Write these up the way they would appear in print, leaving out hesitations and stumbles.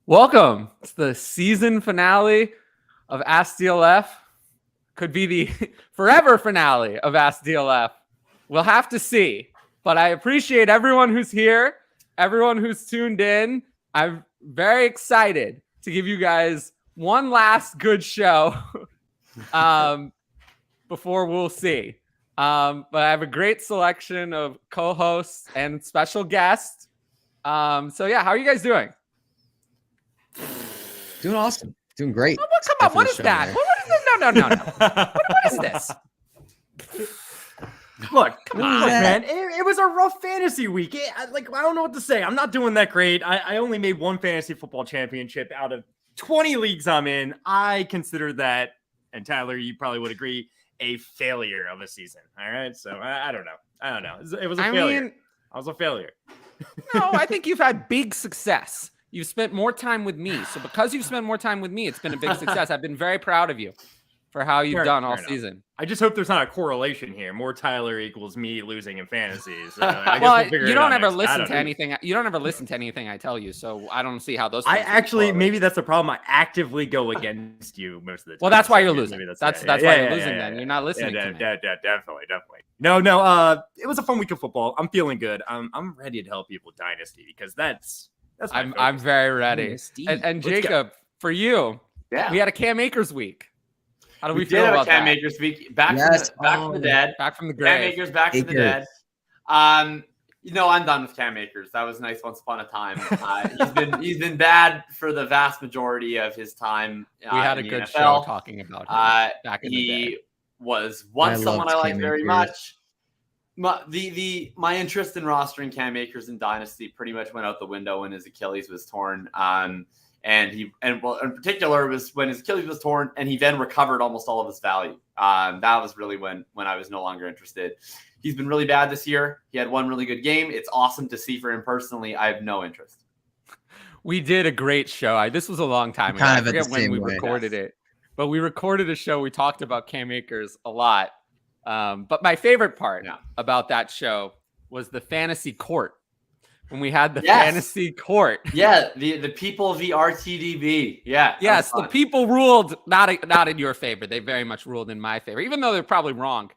Welcome. It's the season finale of Ask DLF. Could be the forever finale of Ask DLF. We'll have to see. But I appreciate everyone who's here, everyone who's tuned in. I'm very excited to give you guys one last good show before we'll see. But I have a great selection of co-hosts and special guests. So yeah, how are you guys doing? Doing awesome. Doing great. Oh, come on. What is that? What is this? No. What is this? Look, man. It was a rough fantasy week. I don't know what to say. I'm not doing that great. I only made one fantasy football championship out of 20 leagues I'm in. I consider that, and Tyler, you probably would agree, a failure of a season. All right. So I don't know. It was a failure. I was a failure. No, I think you've had big success. You've spent more time with me. So because you've spent more time with me, it's been a big success. I've been very proud of you for how you've done all season. I just hope there's not a correlation here. More Tyler equals me losing in fantasies. So you don't ever listen to anything. You don't ever listen to anything I tell you. So I don't see how those. Maybe that's the problem. I actively go against you most of the time. Well, that's why you're losing. That's why you're losing. Then you're not listening to me. Definitely. No. It was a fun week of football. I'm feeling good. I'm ready to help people with Dynasty because that's. I'm very ready. And Jacob, for you, we had a Cam Akers week. How do we feel about Cam that? Akers week back from the dead. Back from the grave. Cam Akers back from the dead. I'm done with Cam Akers. That was nice once upon a time. He's been bad for the vast majority of his time. We had a good show talking about him back in the day. He was once someone I liked very much. My interest in rostering Cam Akers in Dynasty pretty much went out the window when his Achilles was torn. In particular was when his Achilles was torn and he then recovered almost all of his value. That was really when I was no longer interested. He's been really bad this year. He had one really good game. It's awesome to see for him personally. I have no interest. We did a great show. This was a long time ago. I forget when we recorded it, but we recorded a show. We talked about Cam Akers a lot. But my favorite part about that show was the fantasy court. When we had the fantasy court. Yeah, the people v RTDB. Yeah. Yes, the people ruled not in your favor. They very much ruled in my favor, even though they're probably wrong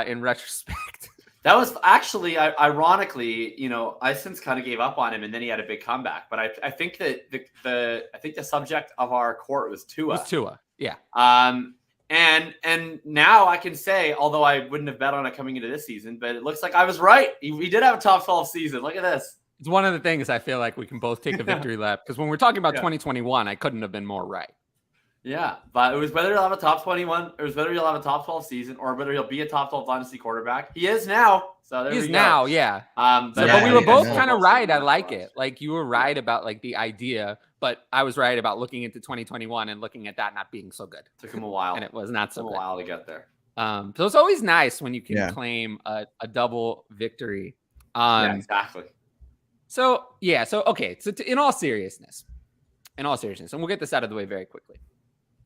in retrospect. That was actually, ironically, I since kind of gave up on him, and then he had a big comeback. But I think that the subject of our court was Tua. It was Tua, yeah. And now I can say, although I wouldn't have bet on it coming into this season, but it looks like I was right. He did have a top 12 season. Look at this. It's one of the things I feel like we can both take a victory lap because when we're talking about 2021, I couldn't have been more right. Yeah, but it was whether he'll have a top 21, or whether he'll have a top 12 season, or whether he'll be a top 12 Dynasty quarterback. He is now. So there we go. Now, yeah. But we were both kind of right. I like it. Like you were right about like the idea, but I was right about looking into 2021 and looking at that not being so good. Took him a while, and it was not so good. A while to get there. So it's always nice when you can claim a double victory. Exactly. So okay. So in all seriousness, and we'll get this out of the way very quickly.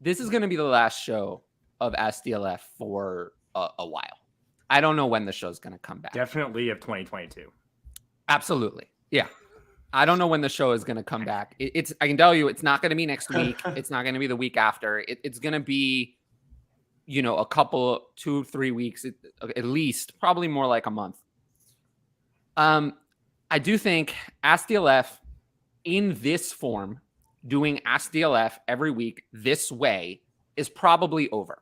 This is going to be the last show of SDLF for a while. I don't know when the show's going to come back. Definitely of 2022. Absolutely. Yeah. I don't know when the show is going to come back. I can tell you it's not going to be next week. It's not going to be the week after. It's going to be, a couple, 2-3 weeks at least, probably more like a month. I do think Ask DLF in this form, doing Ask DLF every week this way is probably over.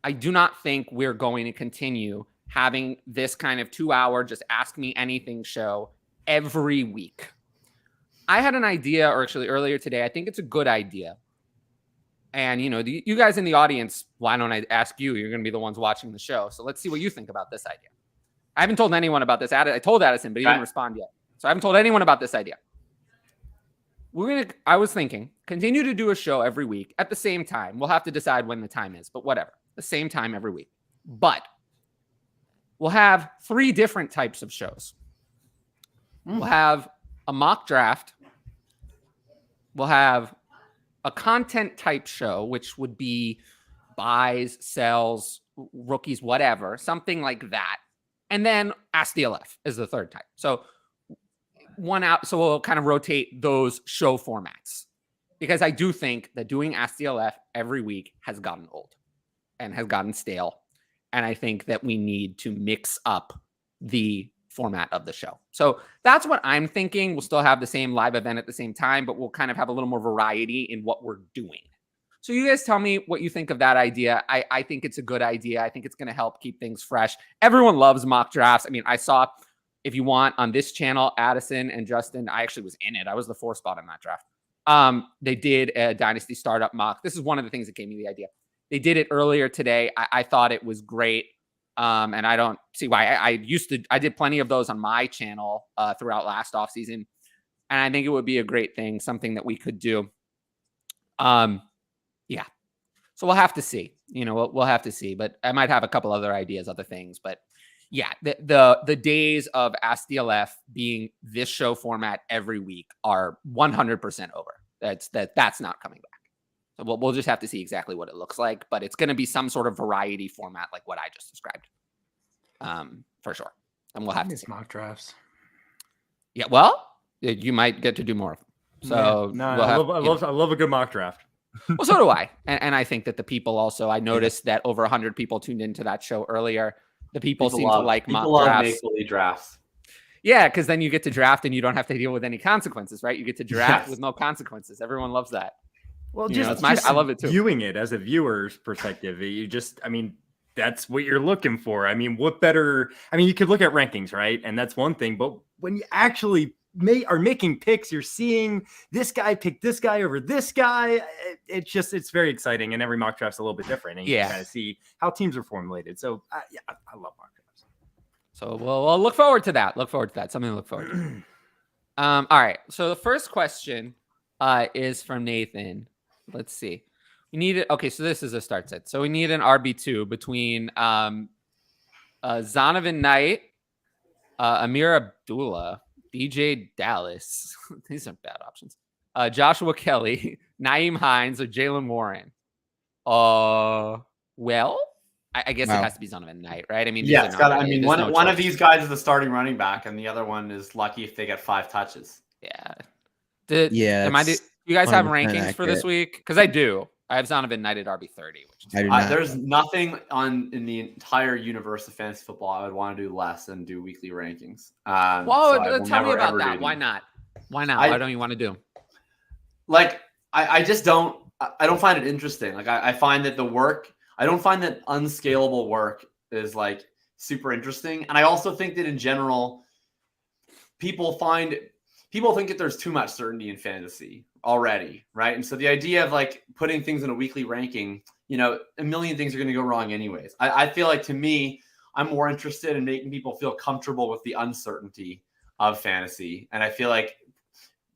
I do not think we're going to continue having this kind of 2-hour just ask me anything show every week. I had an idea, or actually earlier today, I think it's a good idea. And, you guys in the audience, why don't I ask you? You're going to be the ones watching the show. So let's see what you think about this idea. I haven't told anyone about this. I told Addison, but he didn't respond yet. So I haven't told anyone about this idea. I was thinking, continue to do a show every week at the same time. We'll have to decide when the time is, but whatever. The same time every week. But we'll have 3 different types of shows. We'll have a mock draft. We'll have a content type show, which would be buys, sells, rookies, whatever, something like that. And then Ask DLF is the third type. So one out. So we'll kind of rotate those show formats because I do think that doing Ask DLF every week has gotten old and has gotten stale. And I think that we need to mix up the format of the show. So that's what I'm thinking. We'll still have the same live event at the same time, but we'll kind of have a little more variety in what we're doing. So you guys tell me what you think of that idea. I think it's a good idea. I think it's going to help keep things fresh. Everyone loves mock drafts. I mean, I saw, if you want, on this channel, Addison and Justin, I actually was in it. I was the 4th spot in that draft. They did a Dynasty startup mock. This is one of the things that gave me the idea. They did it earlier today. I thought it was great. And I don't see why. I did plenty of those on my channel throughout last offseason. And I think it would be a great thing, something that we could do. Yeah. So we'll have to see. We'll have to see. But I might have a couple other ideas, other things. But yeah, the days of Ask DLF being this show format every week are 100% over. That's not coming back. So we'll just have to see exactly what it looks like, but it's going to be some sort of variety format like what I just described, for sure. And we'll have to see mock drafts. Yeah, well, you might get to do more of them. So I love a good mock draft. Well, so do I, and I think that the people also. I noticed that over 100 people tuned into that show earlier. The people seem to like mock drafts. Make-believe drafts. Yeah, because then you get to draft and you don't have to deal with any consequences, right? You get to draft with no consequences. Everyone loves that. Well, I love it too. Viewing it as a viewer's perspective, that's what you're looking for. I mean, what better? I mean, you could look at rankings, right? And that's one thing. But when you actually are making picks, you're seeing this guy pick this guy over this guy. It's very exciting. And every mock draft's a little bit different. And you can kind of see how teams are formulated. So, I love mock drafts. So we'll look forward to that. Something to look forward to. All right. So the first question is from Nathan. Let's see. We need it. Okay, so this is a start set. So we need an RB2 between Zonovan Knight, Amir Abdullah, DJ Dallas. These are bad options. Joshua Kelly, Naeem Hines, or Jalen Warren. Well, I guess it has to be Zonovan Knight, right? I mean, one of these guys is the starting running back, and the other one is lucky if they get 5 touches. Yeah. Do you guys have rankings accurate for this week? Because I do. I have Zonovan Knight at RB30. Which is there's nothing in the entire universe of fantasy football I would want to do less than do weekly rankings. Tell me about that. Why not? Why don't you want to do them? Like, I just don't. I don't find it interesting. Like, I find that the work. I don't find that unscalable work is like super interesting, and I also think that in general, people think that there's too much certainty in fantasy already, right? And so the idea of like putting things in a weekly ranking, a million things are going to go wrong anyways. I feel like, to me, I'm more interested in making people feel comfortable with the uncertainty of fantasy. And I feel like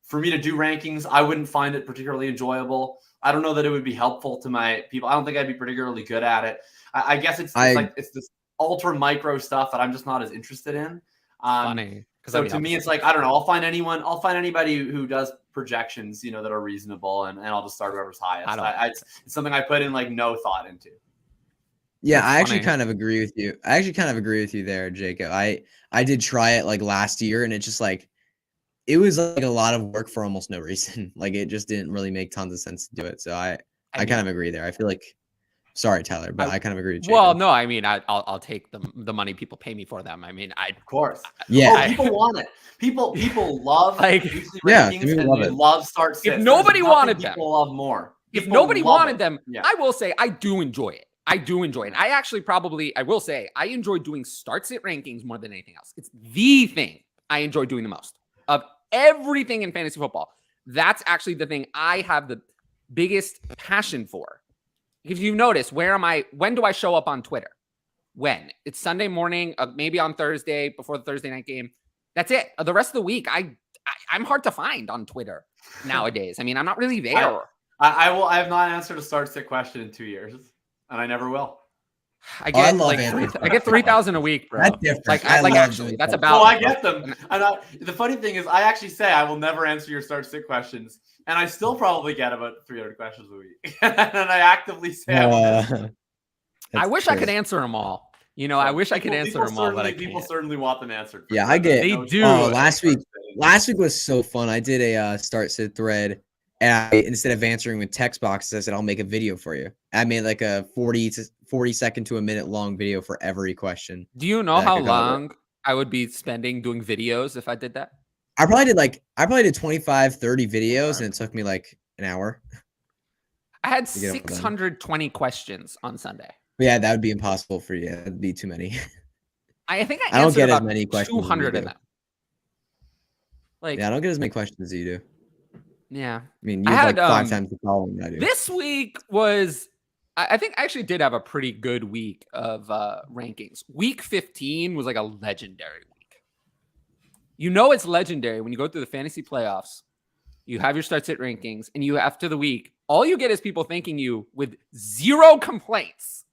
for me to do rankings, I wouldn't find it particularly enjoyable. I don't know that it would be helpful to my people. I don't think I'd be particularly good at it. I guess it's this ultra micro stuff that I'm just not as interested in. Funny. So to me, it's like, I don't know. I'll find anybody who does projections, that are reasonable, and I'll just start whoever's highest. It's something I put in like no thought into. Yeah, I actually kind of agree with you. There, Jacob. I did try it like last year, and it just like, it was like a lot of work for almost no reason. Like, it just didn't really make tons of sense to do it. So I kind of agree there. I feel like, sorry, Tyler, but I kind of agree with you. Well, no, I mean, I'll take the money people pay me for them. I mean, of course. Yeah. People want it. People love like, weekly rankings, and they love start sits. If nobody wanted them, people love more. If nobody wanted them, I will say I do enjoy it. I actually I will say I enjoy doing start sit rankings more than anything else. It's the thing I enjoy doing the most of everything in fantasy football. That's actually the thing I have the biggest passion for. If you notice, when do I show up on Twitter? When? It's Sunday morning, maybe on Thursday before the Thursday night game. That's it. The rest of the week, I'm hard to find on Twitter nowadays. I mean, I'm not really there. I have not answered a start sit question in 2 years, and I never will. I get 3,000 a week, bro. That's different. Actually, that's about. Oh, I get them. And the funny thing is, I actually say I will never answer your start sit questions, and I still probably get about 300 questions a week. And I actively say I wish I could answer them all. I wish I could answer them all, but I can't. People certainly want them answered. Yeah, I get. They do. Last week last week was so fun. I did a start sit thread, and instead of answering with text boxes, I said I'll make a video for you. I made like a 40 second to a minute long video for every question. Do you know how long I would be spending doing videos if I did that? I probably did 25, 30 videos, and it took me like an hour. I had 620 questions on Sunday. Yeah, that would be impossible for you. That'd be too many. I think I don't get as many questions. 200 of them. Like, yeah, I don't get as many questions as you do. Yeah. I mean, you have like 5 times the following I do. This week was, I think I actually did have a pretty good week of rankings. Week 15 was like a legendary week. You know it's legendary when you go through the fantasy playoffs. You have your start sit rankings, and you after the week, all you get is people thanking you with 0 complaints.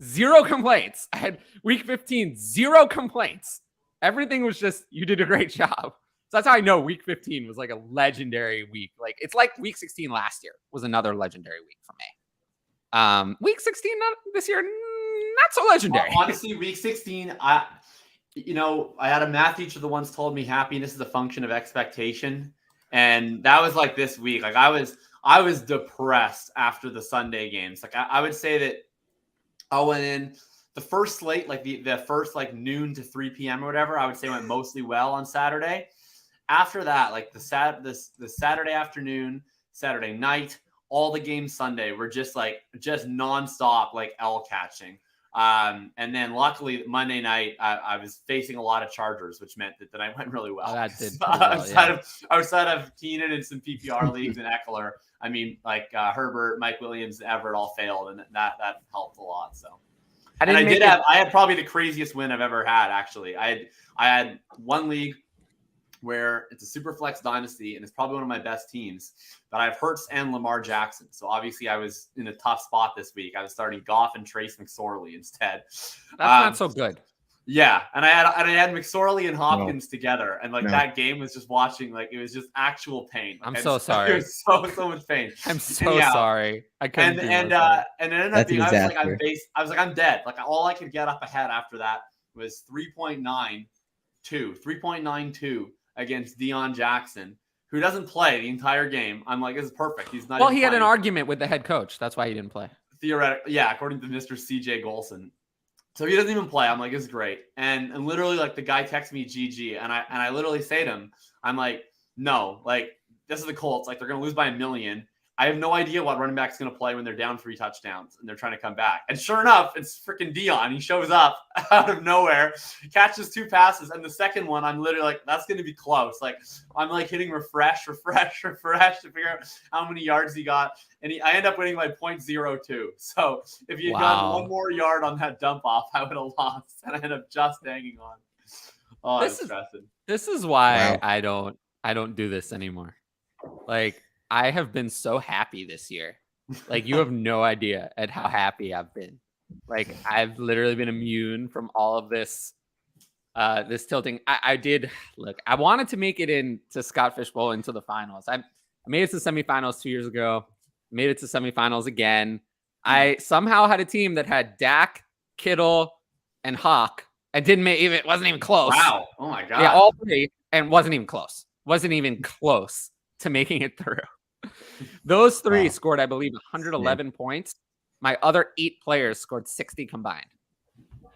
0 complaints. I had week 15, 0 complaints. Everything was just, you did a great job. So that's how I know week 15 was like a legendary week. Like it's like week 16 last year was another legendary week for me. Week 16 this year, not so legendary. Well, honestly, week 16, I had a math teacher that once told me happiness is a function of expectation. And that was like this week. Like I was depressed after the Sunday games. Like I would say that I went in the first slate, like the first like noon to 3 p.m. or whatever, I would say went mostly well on Saturday. After that, like the Saturday afternoon, Saturday night, all the games Sunday were just nonstop like L catching. And then luckily Monday night, I was facing a lot of Chargers, which meant that I went really well. Oh, that did well, outside of Keenan and some PPR leagues and Eckler, I mean, like Herbert, Mike Williams, Everett all failed, and that helped a lot. So, I had probably the craziest win I've ever had. Actually, I had one league where it's a super flex dynasty, and it's probably one of my best teams. But I have Hurts and Lamar Jackson. So obviously I was in a tough spot this week. I was starting Goff and Trace McSorley instead. That's not so good. Yeah. And I had McSorley and Hopkins together. And that game was just watching, like it was just actual pain. Like, I'm so sorry. It was so much pain. I'm so sorry. I couldn't and it ended up being, I was like, I'm dead. Like all I could get up ahead after that was 3.92 against Deion Jackson, who doesn't play the entire game. I'm like, this is perfect. He's not. Well, he had an argument with the head coach. That's why he didn't play. Theoretically, yeah, according to Mr. CJ Golson. So he doesn't even play. I'm like, this is great. And literally, like the guy texts me GG, and I literally say to him, I'm like, no, like this is the Colts. Like they're gonna lose by 1 million. I have no idea what running back's going to play when they're down 3 touchdowns and they're trying to come back. And sure enough, it's freaking Deion. He shows up out of nowhere, catches 2 passes. And the second one, I'm literally like, that's going to be close. Like, I'm like hitting refresh to figure out how many yards he got. And I end up winning by 0.02. So if you had gotten 1 more yard on that dump off, I would have lost. And I ended up just hanging on. Oh, this is why I don't do this anymore. Like, I have been so happy this year. Like you have no idea at how happy I've been. Like I've literally been immune from all of this, this tilting. I wanted to make it into Scott Fish Bowl into the finals. I made it to semifinals 2 years ago, made it to semifinals again. I somehow had a team that had Dak, Kittle, and Hawk. It wasn't even close. Wow. Oh my God. Yeah, all 3, and wasn't even close. Wasn't even close to making it through. Those 3 scored, I believe, 111 points. My other 8 players scored 60 combined. It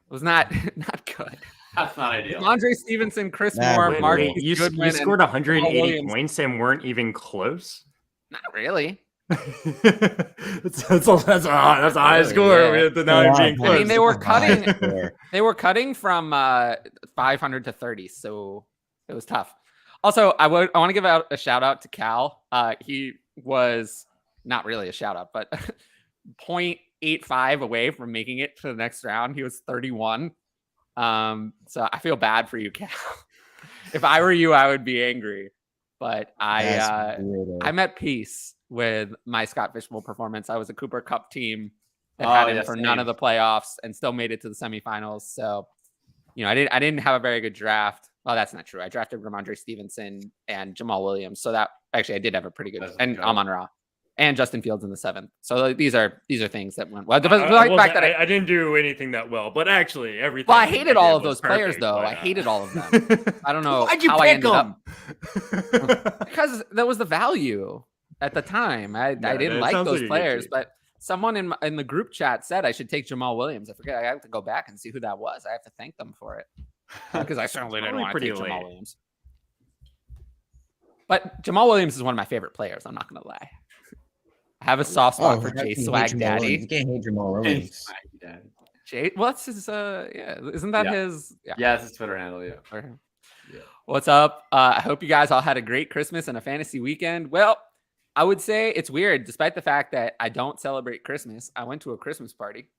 was not good. That's not ideal. Andre Stevenson, Chris Moore, Marcus Goodwin. You scored 180 points and weren't even close? Not really. that's a high score with the 9 being close. I mean, they were cutting from 500 to 30, so it was tough. Also, I want to give out a shout out to Cal. He was not really a shout out, but 0.85 away from making it to the next round. He was 31. So I feel bad for you, Cal. If I were you, I would be angry. But I'm at peace with my Scott Fish Bowl performance. I was a Cooper Kupp team that had him for none of the playoffs and still made it to the semifinals. So, I didn't have a very good draft. Well, that's not true. I drafted Ramondre Stevenson and Jamal Williams. So that actually I did have a pretty good and Amon-Ra. and Justin Fields in the 7th. So these are things that went well. I didn't do anything that well, but actually everything. Well, I hated all of those players, though. I hated all of them. I don't know how I ended up. Because that was the value at the time. I didn't like those players, but someone in the group chat said I should take Jamal Williams. I forget. I have to go back and see who that was. I have to thank them for it because I certainly didn't want to take Jamal Williams. But Jamal Williams is one of my favorite players. I'm not going to lie. I have a soft spot for Jay Swag Daddy. You can't hate Jamal Williams. Jay, what's his? Isn't that his? Yeah, it's his Twitter handle. Yeah. What's up? I hope you guys all had a great Christmas and a fantasy weekend. Well, I would say it's weird, despite the fact that I don't celebrate Christmas. I went to a Christmas party.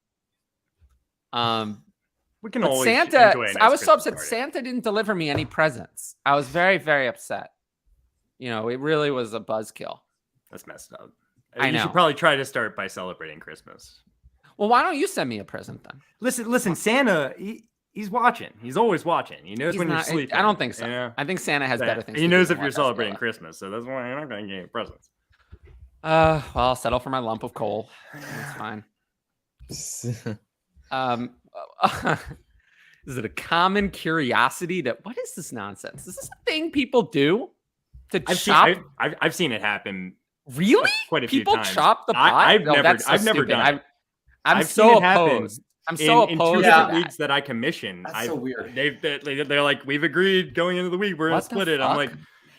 We can always Santa. enjoy a nice I was so upset. party. Santa didn't deliver me any presents. I was very, very upset. You know, it really was a buzzkill. That's messed up. I know. You should probably try to start by celebrating Christmas. Well, why don't you send me a present then? Listen, Santa, he's watching. He's always watching. He knows when you're sleeping. I don't think so. Yeah. I think Santa has better things. He knows if you're celebrating Christmas, so that's why you're not going to get any presents. Well, I'll settle for my lump of coal. That's fine. Is it a common curiosity what is this nonsense? Is this a thing people do to chop? I've seen it happen. Really? Quite a few people times. chop the pot? I've never done it. I'm so opposed. I'm so opposed in to two that. leagues that I commission. That's so weird. They're like, we've agreed going into the week, we're going to split it. I'm like,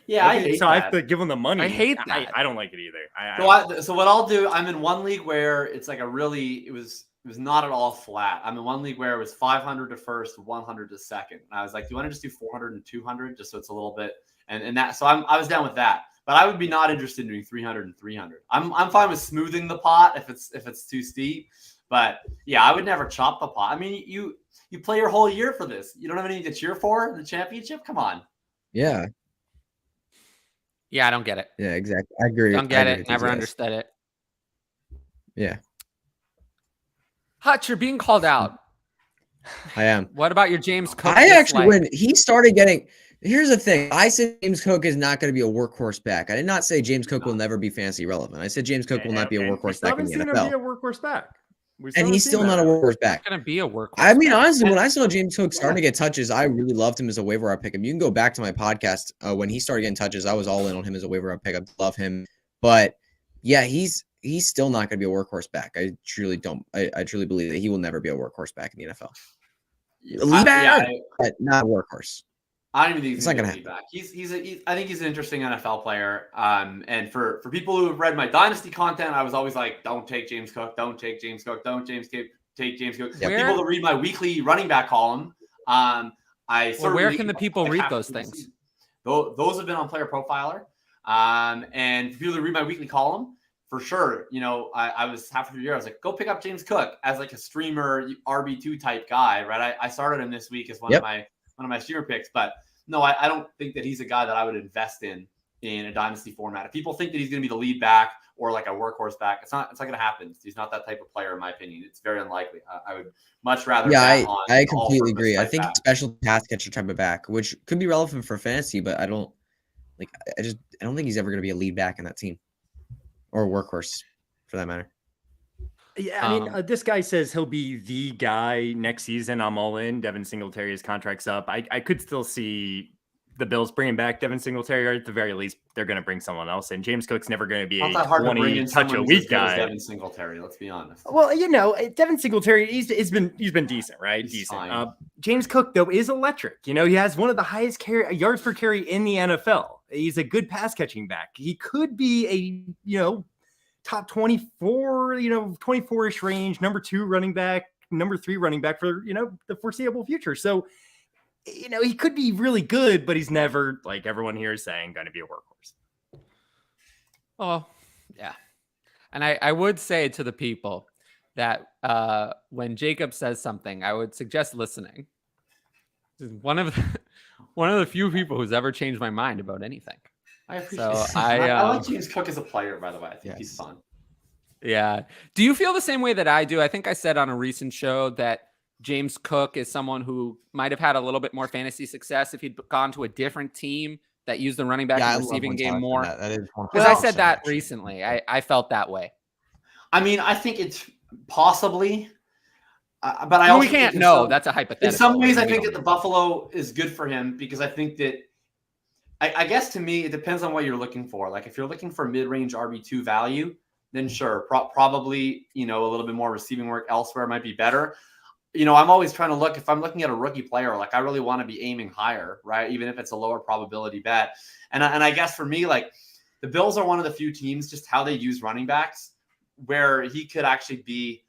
yeah, okay, I hate so that. I have to give them the money. I hate that. I don't like it either. So what I'll do, I'm in one league where it's like it was not at all flat. I'm in one league where it was 500 to first, 100 to second. And I was like, do you want to just do 400 and 200 just so it's a little bit and that? So I was down with that. But I would be not interested in doing 300 and 300. I'm fine with smoothing the pot if it's too steep. But yeah, I would never chop the pot. I mean, you play your whole year for this. You don't have anything to cheer for in the championship? Come on. Yeah. Yeah, I don't get it. Yeah, exactly. I agree. Don't get it. Never understood it. Yeah. Hutch, you're being called out. I am. What about your James Cook? When he started getting – here's the thing. I said James Cook is not going to be a workhorse back. I did not say James Cook will never be fantasy relevant. I said James Cook will not be a workhorse back in the NFL. Be a workhorse back. And he's still not a workhorse back. He's going to be a workhorse I mean, honestly, when I saw James Cook starting to get touches, I really loved him as a waiver wire pick. You can go back to my podcast when he started getting touches. I was all in on him as a waiver wire pick. I love him. But, yeah, he's still not going to be a workhorse back. I truly don't. I truly believe that he will never be a workhorse back in the NFL. But not a workhorse. I don't even think he's going to be back. I think he's an interesting NFL player. And for people who have read my Dynasty content, I was always like, don't take James Cook, don't take James Cook, don't take James Cook. Where, people that read my weekly running back column, where can the people read those things? Those have been on Player Profiler. And for people that read my weekly column, for sure, I was half of the year, I was like, go pick up James Cook as like a streamer RB2 type guy, right? I started him this week as one of my streamer picks, but no, I don't think that he's a guy that I would invest in a dynasty format. If people think that he's going to be the lead back or like a workhorse back, it's not going to happen. He's not that type of player, in my opinion. It's very unlikely. I would much rather. Yeah, I completely agree. I think special pass catcher type of back, which could be relevant for fantasy, but I don't think he's ever going to be a lead back in that team or a workhorse for that matter. Yeah, I mean, this guy says he'll be the guy next season. I'm all in. Devin Singletary's contract's up. I could still see the Bills bringing back Devin Singletary, or at the very least, they're going to bring someone else. And James Cook's never going to be a 20 touch a week guy. Devin Singletary, let's be honest. Well, Devin Singletary, he's been decent, right? Decent. James Cook though is electric. He has one of the highest yards per carry in the NFL. He's a good pass catching back. He could be a top 24, 24-ish range, number 2 running back, number 3 running back for, the foreseeable future. So, he could be really good, but he's never, like everyone here is saying, going to be a workhorse. Oh, yeah. And I would say to the people that when Jacob says something, I would suggest listening. One of the few people who's ever changed my mind about anything. I appreciate it. I like James Cook as a player, by the way. I think he's fun. Yeah. Do you feel the same way that I do? I think I said on a recent show that James Cook is someone who might have had a little bit more fantasy success if he'd gone to a different team that use the running back and receiving game more? That is because I said that recently. I felt that way. I mean, I think it's possibly, but I also we can't know. That's a hypothetical. In some ways, I think that the Buffalo is good for him because I think that I guess to me it depends on what you're looking for. Like if you're looking for mid-range RB2 value, then sure, probably a little bit more receiving work elsewhere might be better. I'm always trying to look, if I'm looking at a rookie player, like I really want to be aiming higher, right? Even if it's a lower probability bet. And I guess for me, like the Bills are one of the few teams, just how they use running backs, where he could actually be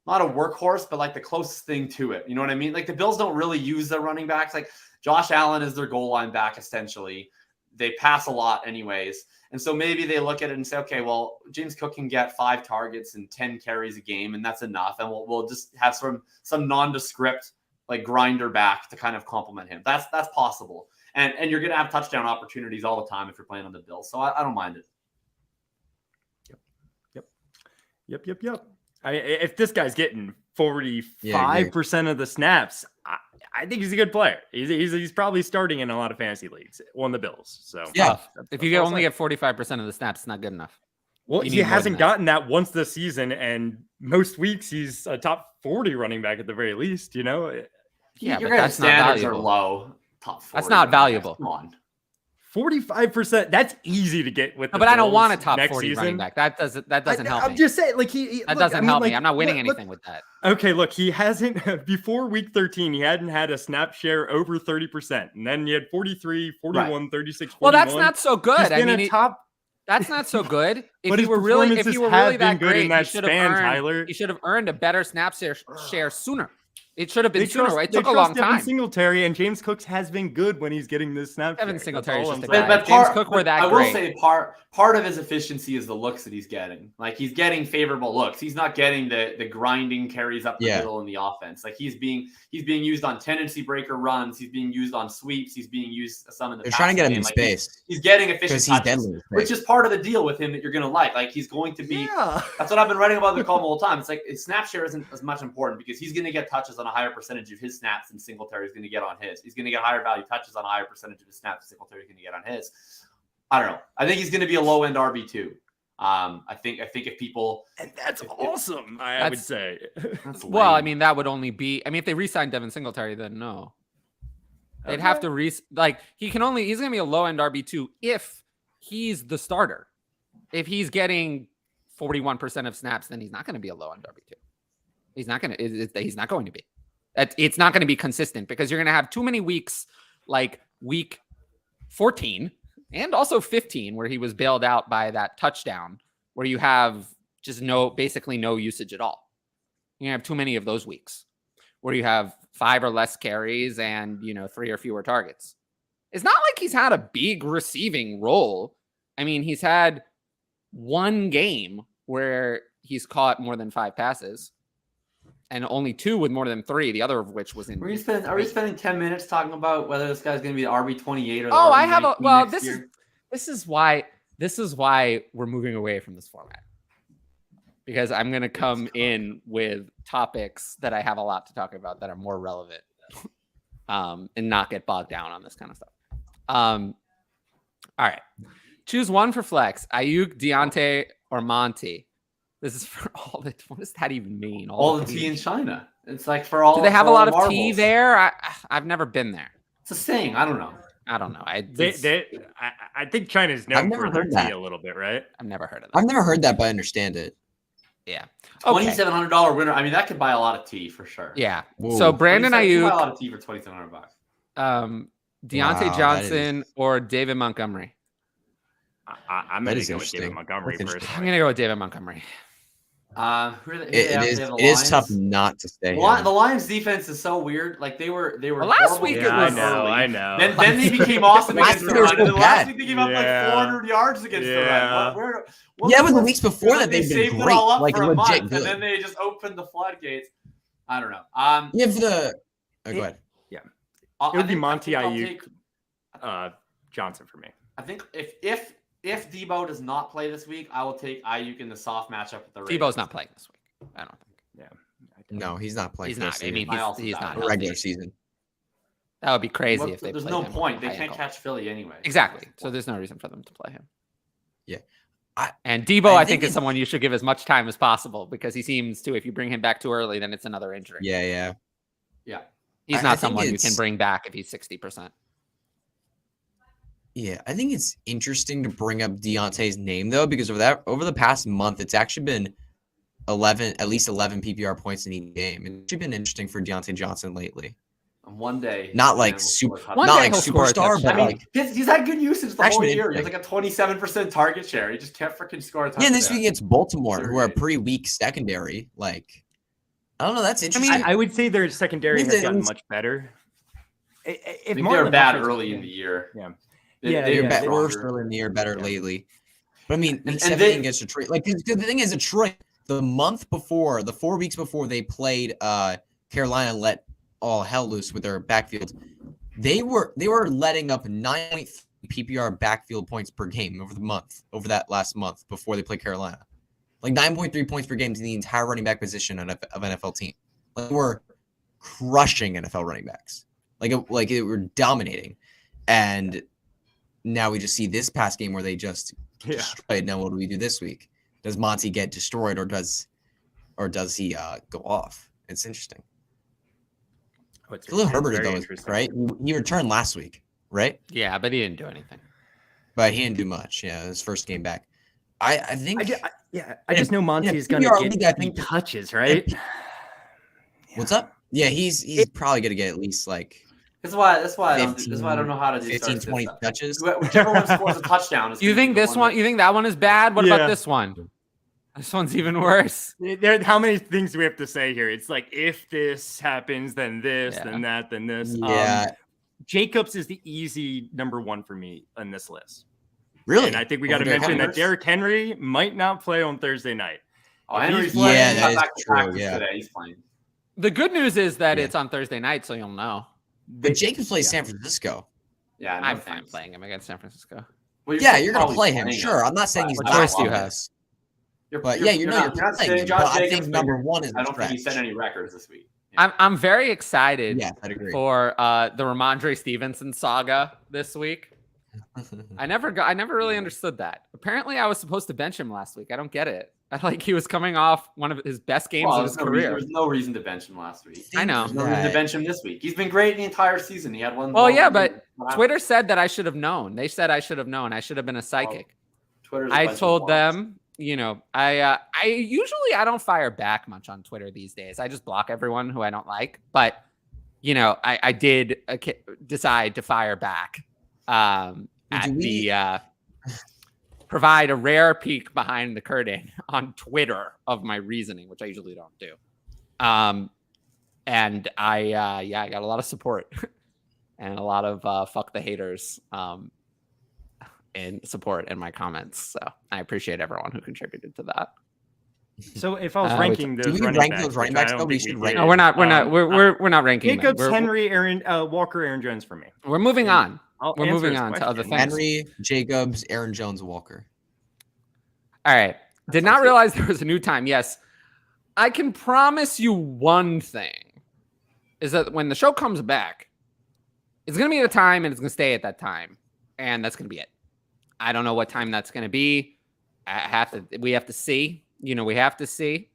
not a workhorse, but like the closest thing to it. You know what I mean? Like the Bills don't really use their running backs. Like Josh Allen is their goal line back, essentially. They pass a lot anyways. And so maybe they look at it and say, okay, well, James Cook can get 5 targets and 10 carries a game, and that's enough. And we'll just have some nondescript like grinder back to kind of complement him. That's possible. And you're going to have touchdown opportunities all the time if you're playing on the Bills. So I don't mind it. Yep. If this guy's getting 45% of the snaps, I think he's a good player. He's probably starting in a lot of fantasy leagues on the Bills. So yeah, if you only get 45% of the snaps, it's not good enough. Well, he hasn't gotten that once this season, and most weeks he's a top 40 running back at the very least. Yeah, your but that's standards not are low. Top 40. That's not valuable. Come on. 45%. That's easy to get with. But I don't want a top 40 season. running back. That doesn't help me. I'm just saying, like that doesn't help me. I'm not winning anything with that. Okay, look, he hasn't before week 13. He hadn't had a snap share over 30%, and then he had 43, 41, right. 36. 41. Well, that's not so good. I mean, that's not so good. If you were really that great, he should have earned a better snap share sooner. It should have been sooner. It took a long time. Singletary and James Cooks has been good when he's getting this snap. Devin Singletary is just a guy. But James Cook were that great. I will say part of his efficiency is the looks that he's getting. Like he's getting favorable looks. He's not getting the grinding carries up the middle in the offense. Like he's being used on tendency breaker runs. He's being used on sweeps. He's being used some in the. They're trying to get him in space. He's getting efficient touches, which is part of the deal with him that you're going to like. Like he's going to be. Yeah. That's what I've been writing about the column all the time. It's like his snap share isn't as much important because he's going to get touches on a higher percentage of his snaps than Singletary is going to get on his. He's going to get higher value touches on a higher percentage of his snaps than Singletary is going to get on his. I don't know. I think he's going to be a low end RB2. I think if people, and that's awesome. I would say. Well, I mean, that would only be. I mean, if they re-signed Devin Singletary, then no. They'd have to he's going to be a low end RB2 if he's the starter. If he's getting 41% of snaps, then he's not going to be a low end RB2. He's not going to be. It's not going to be consistent because you're going to have too many weeks like week 14 and also 15 where he was bailed out by that touchdown where you have just basically no usage at all. You have too many of those weeks where you have 5 or less carries and 3 or fewer targets. It's not like he's had a big receiving role. I mean, he's had one game where he's caught more than 5 passes. And only 2 with more than 3, the other of which was in. Are we spending 10 minutes talking about whether this guy's going to be the RB28 or the RB19 I have a well. This is why we're moving away from this format because I'm going to come in with topics that I have a lot to talk about that are more relevant, and not get bogged down on this kind of stuff. All right, choose one for flex: Ayuk, Deontay, or Monty. This is for all the. What does that even mean? All the tea in China. It's like for all. Do they have a lot of tea there? I've never been there. It's a saying. I don't know. I think China's known for their tea a little bit, right? I've never heard of that. I've never heard that, but I understand it. Yeah. Okay. $2,700 winner. I mean, that could buy a lot of tea for sure. Yeah. Whoa. So Brandon Ayuk. Buy a lot of tea for $2,700. Deontay Johnson or David Montgomery. I'm going to go with David Montgomery first. I'm going to go with David Montgomery. It is tough not to stay. The Lions defense is so weird. Like they were last week. Yeah, it was I know. Then they became awesome against the run. And last week they gave up like 400 yards against the run. But the weeks before that they've been great, like legit good. And then they just opened the floodgates. I don't know. You have the. Go ahead. Yeah, it would be Monty Ayuk, Johnson for me. I think if Debo does not play this week, I will take Ayuk in the soft matchup with the Ravens. Debo's not playing this week. I don't think. No, he's not playing. He's not. I mean, he's not regular season. That would be crazy if they There's played no him point. on They high can't ankle. catch Philly anyway. Exactly. So there's no reason for them to play him. Yeah. And Debo, I think is someone you should give as much time as possible because he seems to, if you bring him back too early, then it's another injury. Yeah. He's not someone you can bring back if he's 60%. Yeah, I think it's interesting to bring up Deontay's name though, because over the past month, it's actually been at least 11 PPR points in each game. It's actually been interesting for Deontay Johnson lately. And one day, not like superstar, but like he's had good usage the whole year. He has like a 27% target share. He just can't freaking score a touchdown. Yeah, and this week against Baltimore, who are a pretty weak secondary. Like, I don't know. That's interesting. I mean, I would say their secondary has gotten much better. If they're bad early in the year. They're worse early in the year, better lately. But I mean, he's 17 against Detroit. Like, the thing is, Detroit, the 4 weeks before they played Carolina, let all hell loose with their backfield. They were letting up 9.3 PPR backfield points per game over that last month before they played Carolina. Like 9.3 points per game to the entire running back position of NFL team. Like, we're crushing NFL running backs. Like it were dominating. And now we just see this past game where they just destroyed. Now what do we do this week? Does Monty get destroyed or does he go off? It's interesting. Khalil Herbert though, right? He returned last week, right? Yeah, but he didn't do anything. But he didn't do much. Yeah, his first game back. I think. I just know Monty is going to get 3 touches, right? What's up? Yeah, he's probably going to get at least like. That's why I don't know how to do 15, 20 touches. Whichever one scores a touchdown. You think this one? You think that one is bad? What about this one? This one's even worse. How many things do we have to say here? It's like, if this happens, then this, then that, then this. Yeah. Jacobs is the easy number 1 for me on this list. Really? And I think we got to mention that Derrick Henry might not play on Thursday night. Oh, Henry's playing. Yeah, that is true. Yeah. Today. He's playing. The good news is that it's on Thursday night, so you'll know. But Jacobs plays San Francisco. Yeah, I'm fine playing him against San Francisco. Well, you're going to play him. Sure. I'm not saying he's not. Choice do you have? You're playing him. But I think number 1 is. I don't think he set any records this week. Yeah. I'm very excited for the Ramondre Stevenson saga this week. I never really understood that. Apparently, I was supposed to bench him last week. I don't get it. He was coming off one of his best games of his career. There's no reason to bench him last week. I know. There's no reason to bench him this week. He's been great the entire season. He had one. Well, yeah, but Twitter said that I should have known. They said I should have known. I should have been a psychic. I told them, I usually I don't fire back much on Twitter these days. I just block everyone who I don't like. But I did decide to fire back. Provide a rare peek behind the curtain on Twitter of my reasoning, which I usually don't do. And I got a lot of support and a lot of fuck the haters and support in my comments. So I appreciate everyone who contributed to that. So if I was ranking those running backs, though, we should rank. No, we're not ranking Jacobs, Henry, Walker, Aaron Jones for me. We're moving on. We're moving on to other things. Henry, Jacobs, Aaron Jones, Walker. All right. Did not realize there was a new time. Yes. I can promise you one thing is that when the show comes back, it's going to be at a time and it's going to stay at that time. And that's going to be it. I don't know what time that's going to be. We have to see. We have to see.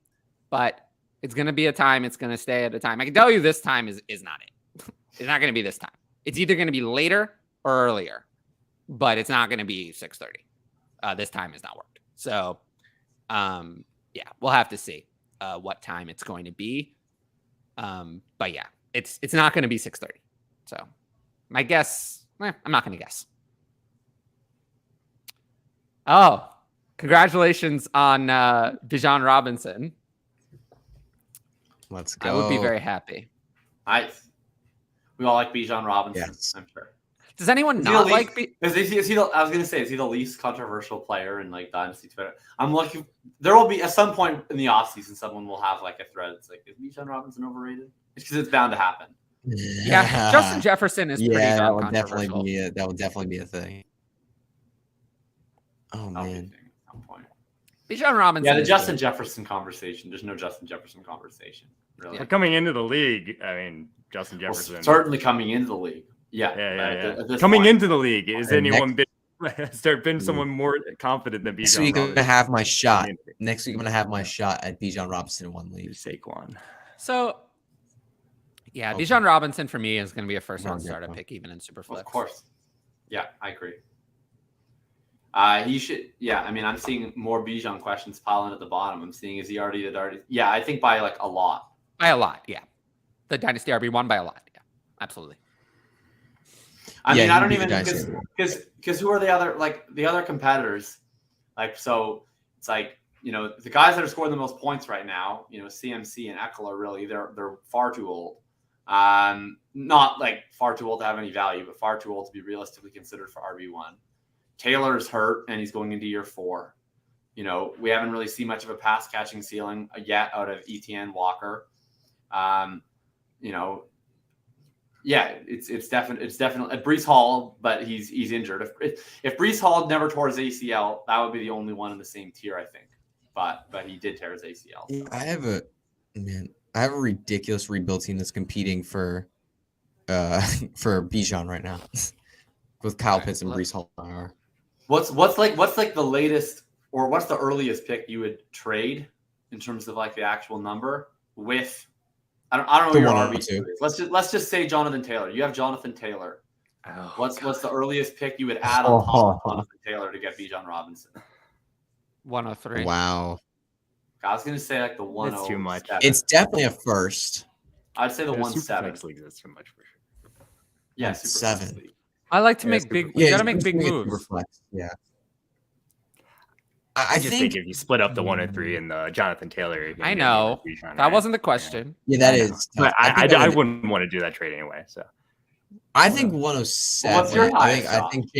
But it's going to be a time. It's going to stay at a time. I can tell you this time is not it. It's not going to be this time. It's either going to be later or earlier, but it's not going to be 6:30. This time has not worked. So, we'll have to see what time it's going to be. But yeah, it's not going to be 6:30. So, my guess, I'm not going to guess. Oh, congratulations on Bijan Robinson. Let's go. I would be very happy. We all like Bijan Robinson, yes. I'm sure. Does anyone not like I was going to say, is he the least controversial player in like Dynasty Twitter? I'm looking. There will be at some point in the offseason, someone will have like a thread that's like, is Bijan Robinson overrated? It's because it's bound to happen. Yeah, Justin Jefferson is pretty that would definitely be that would definitely be a thing. Oh man. Bijan Robinson. Yeah, the Justin Jefferson conversation. There's no Justin Jefferson conversation. Really. But coming into the league, I mean, Justin Jefferson. Well, certainly coming into the league. Yeah. Coming into the league, is anyone been someone more confident than Bijan Next week, Robinson? I'm going to have my shot. Next week, I'm going to have my shot at Bijan Robinson in one league. Saquon. So, yeah, Bijan Robinson for me is going to be a first-round startup pick, even in Superflex. Of course. Yeah, I agree. He should. Yeah, I mean, I'm seeing more Bijan questions piling at the bottom. I'm seeing, is he already? Yeah, I think by like a lot. By a lot, yeah. The Dynasty RB1 by a lot, yeah, absolutely. I mean, I don't even because who are the other competitors? Like, so it's like, the guys that are scoring the most points right now, CMC and Eckler are really they're far too old. Not like far too old to have any value, but far too old to be realistically considered for RB1. Taylor's hurt and he's going into year 4. We haven't really seen much of a pass catching ceiling yet out of Etienne Walker. Yeah, it's definitely Breece Hall, but he's injured. If Breece Hall never tore his ACL, that would be the only one in the same tier, I think. But he did tear his ACL. So. I have a ridiculous rebuild team that's competing for Bijan right now with Kyle Pitts and Breece Hall. What's like the latest, or what's the earliest pick you would trade in terms of like the actual number with? I don't know your RB2 is. Let's just say Jonathan Taylor. You have Jonathan Taylor. Oh, what's the earliest pick you would add on top of Jonathan Taylor to get Bijan Robinson? 103. Wow. I was gonna say like the 107. That's too much. It's definitely a first. I'd say the 17. That's too much for sure. Yeah, 7. I like to make big. You gotta make big moves. Yeah. I just think if you split up the 103 and the Jonathan Taylor, I know that wasn't the question. Yeah, that is. But I wouldn't want to do that trade anyway. So I think 107. What's your I think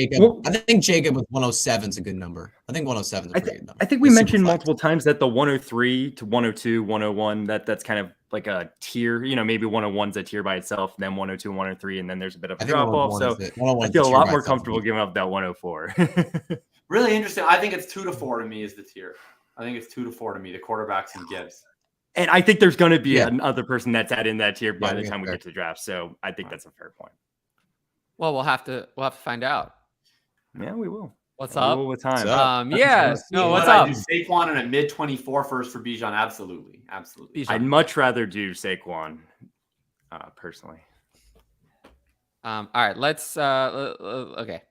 Jacob with 107 is a good number. I think 107 is a pretty good number. I think we mentioned multiple times that the 103 to 102, 101, that's kind of like a tier. Maybe 101's a tier by itself, then 102 and 103, and then there's a bit of a drop off. So I feel a lot more comfortable giving up that 104. Really interesting. I think it's 2 to 4 to me is the tier. I think it's 2 to 4 to me, the quarterbacks and Gibbs. And I think there's going to be another person that's in that tier by the time we get to the draft. So I think that's a fair point. Well, we'll have to find out. Yeah, we will. What's up? With time. What's up? I do Saquon and a mid 24 first for Bijan. Absolutely. I'd much rather do Saquon, personally. All right, let's okay.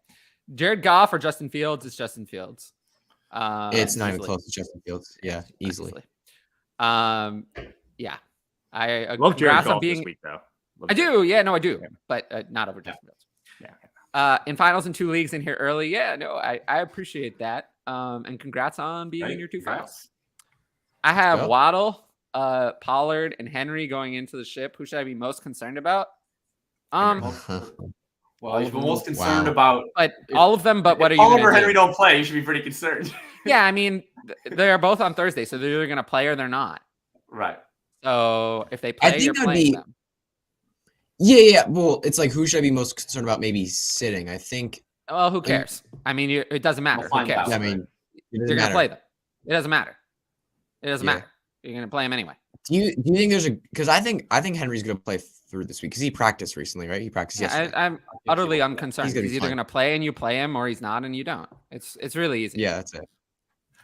Jared Goff or Justin Fields? It's Justin Fields. It's not even close to Justin Fields. Yeah, easily. Yeah. I love Jared Goff this week, though. I do. Yeah, no, I do. But not over Justin Fields. Yeah. In finals in 2 leagues in here early. Yeah, no, I appreciate that. And congrats on being in your 2 finals. I have Waddle, Pollard, and Henry going into the ship. Who should I be most concerned about? Well, you're most concerned about all of them. But what are you? Oliver Henry don't play. You should be pretty concerned. Yeah, I mean, they're both on Thursday, so they're either going to play or they're not. Right. So if they play, you're playing them. Yeah. Well, it's like, who should I be most concerned about maybe sitting? I think. Well, who cares? I mean, it doesn't matter. Who cares? I mean, you're going to play them. It doesn't matter. It doesn't matter. You're going to play them anyway. Do you think there's because I think Henry's going to play through this week because he practiced recently, right? He practiced yesterday. I'm utterly unconcerned because he's either going to play and you play him, or he's not and you don't. It's really easy. Yeah, that's it.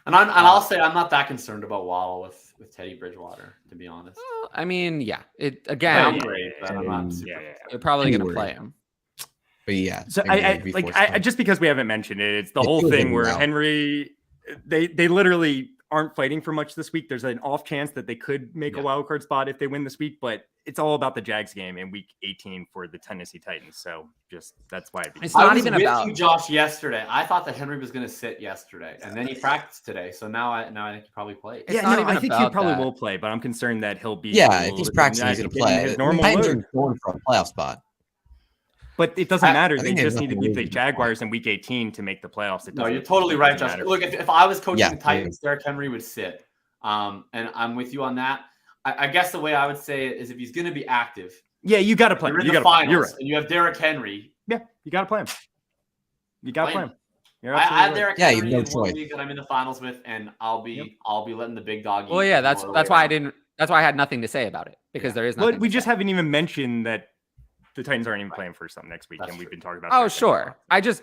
And I'll say I'm not that concerned about Waddle with Teddy Bridgewater, to be honest. Well, I mean, yeah. It again. Great, but I'm not You're probably going to play him. But yeah. So I just because we haven't mentioned it, it's the whole thing where Henry, they literally aren't fighting for much this week. There's an off chance that they could make a wild card spot if they win this week, but it's all about the Jags game in week 18 for the Tennessee Titans. So just that's why it's not even about you, Josh. Yesterday, I thought that Henry was going to sit yesterday, and then he practiced today. So now I think he probably played. I think he probably will play, but I'm concerned that he'll be. Yeah, if he's practicing, he's going to play. His normal Titans are going for a playoff spot. But it doesn't matter. They just need to beat the Jaguars in week 18 to make the playoffs. No, you're totally right, Justin. Look, if I was coaching the Titans, Derrick Henry would sit. And I'm with you on that. I guess the way I would say it is if he's going to be active. Yeah, you got to play him. You got to play him. You're right. And you have Derrick Henry. Yeah, you got to play him. You got to play him. I have Derrick Henry in one league that I'm in the finals with, and I'll be letting the big dog. Well, yeah, that's why I didn't. That's why I had nothing to say about it. because there is nothing. But we just haven't even mentioned that the Titans aren't even playing first next week, and we've been talking about. Oh, sure. I guess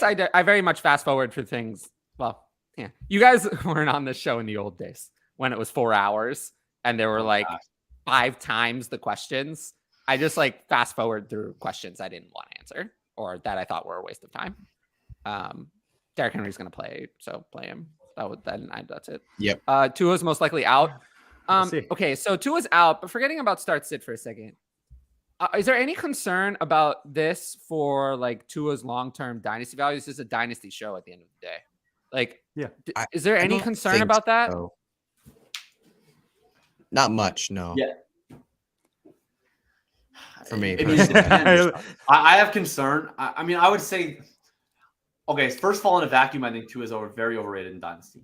I very much fast forward for things. Well, yeah, you guys weren't on this show in the old days when it was 4 hours and there were like 5 times the questions. I just like fast forward through questions I didn't want to answer or that I thought were a waste of time. Derrick Henry's going to play, so play him. That's it. Yep. Tua's most likely out. Okay, so Tua's out, but forgetting about start sit for a second. Is there any concern about this for like Tua's long-term dynasty value? This is a dynasty show at the end of the day. Like, is there any concern about that? So. Not much, no. Yeah. For me, I have concern. I mean, I would say, okay, first of all, in a vacuum, I think Tua is very overrated in dynasty,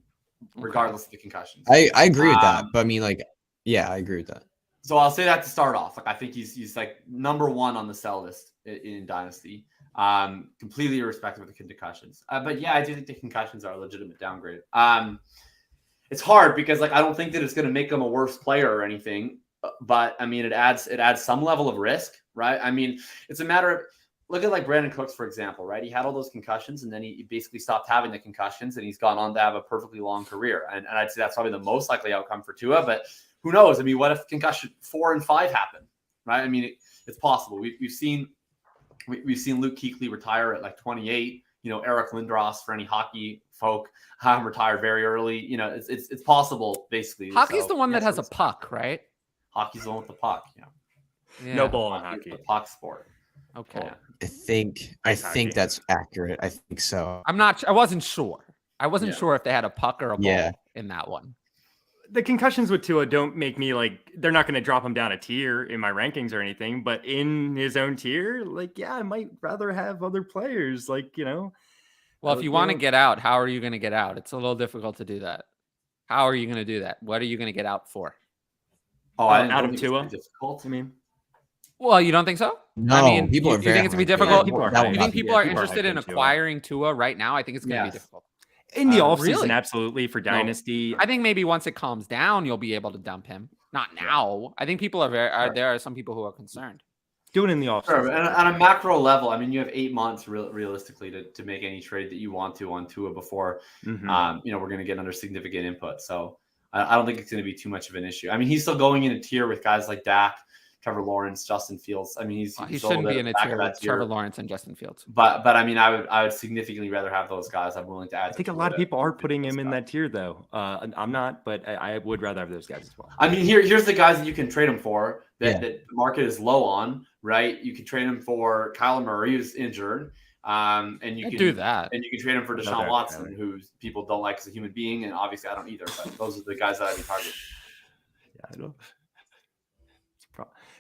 regardless of the concussions. I agree with that, but I mean, like, yeah, I agree with that. So I'll say that to start off. Like, I think he's like number 1 on the sell list in dynasty. Completely irrespective of the concussions. But yeah, I do think the concussions are a legitimate downgrade. It's hard because like I don't think that it's going to make him a worse player or anything. But I mean, it adds some level of risk, right? I mean, it's a matter of look at like Brandon Cooks, for example, right? He had all those concussions and then he basically stopped having the concussions and he's gone on to have a perfectly long career. And I'd say that's probably the most likely outcome for Tua. But who knows? I mean, what if concussion 4 and 5 happen, right? I mean, it's possible. We've seen Luke Kuechly retire at like 28. You know, Eric Lindros, for any hockey folk, retired very early. You know, it's possible basically. Hockey's the one that has a puck, right? Hockey's the one with the puck. Yeah. No ball in hockey. The puck sport. Okay. Yeah. I think that's accurate. I think so. I wasn't sure. I wasn't sure if they had a puck or a ball in that one. The concussions with Tua don't make me like they're not going to drop him down a tier in my rankings or anything, but in his own tier, like, yeah, I might rather have other players like, you know. Well, if you want to get out, how are you going to get out? It's a little difficult to do that. How are you going to do that? What are you going to get out for? Out of Tua? Difficult, I mean. Well, you don't think so? No, I mean, people you think it's going to be difficult? You think people are interested in acquiring Tua right now? I think it's going to be difficult. In the offseason, absolutely, for Dynasty. I think maybe once it calms down, you'll be able to dump him. Not now. I think people are there are some people who are concerned. Do it in the offseason. Sure. And on a macro level, I mean, you have 8 months realistically to make any trade that you want to on Tua before, you know, we're going to get under significant input. So I don't think it's going to be too much of an issue. I mean, he's still going in a tier with guys like Dak, Trevor Lawrence, Justin Fields. I mean, he shouldn't be in a tier with Trevor Lawrence and Justin Fields. But I mean, I would significantly rather have those guys. I'm willing to add. I think a lot of people are putting him in that tier, though. I'm not, but I would rather have those guys as well. I mean, here's the guys that you can trade him for that the market is low on, right? You can trade him for Kyler Murray, who's injured, and you can do that, and you can trade him for Deshaun Watson, who people don't like as a human being, and obviously I don't either. But those are the guys that I'd be targeting. Yeah, I don't.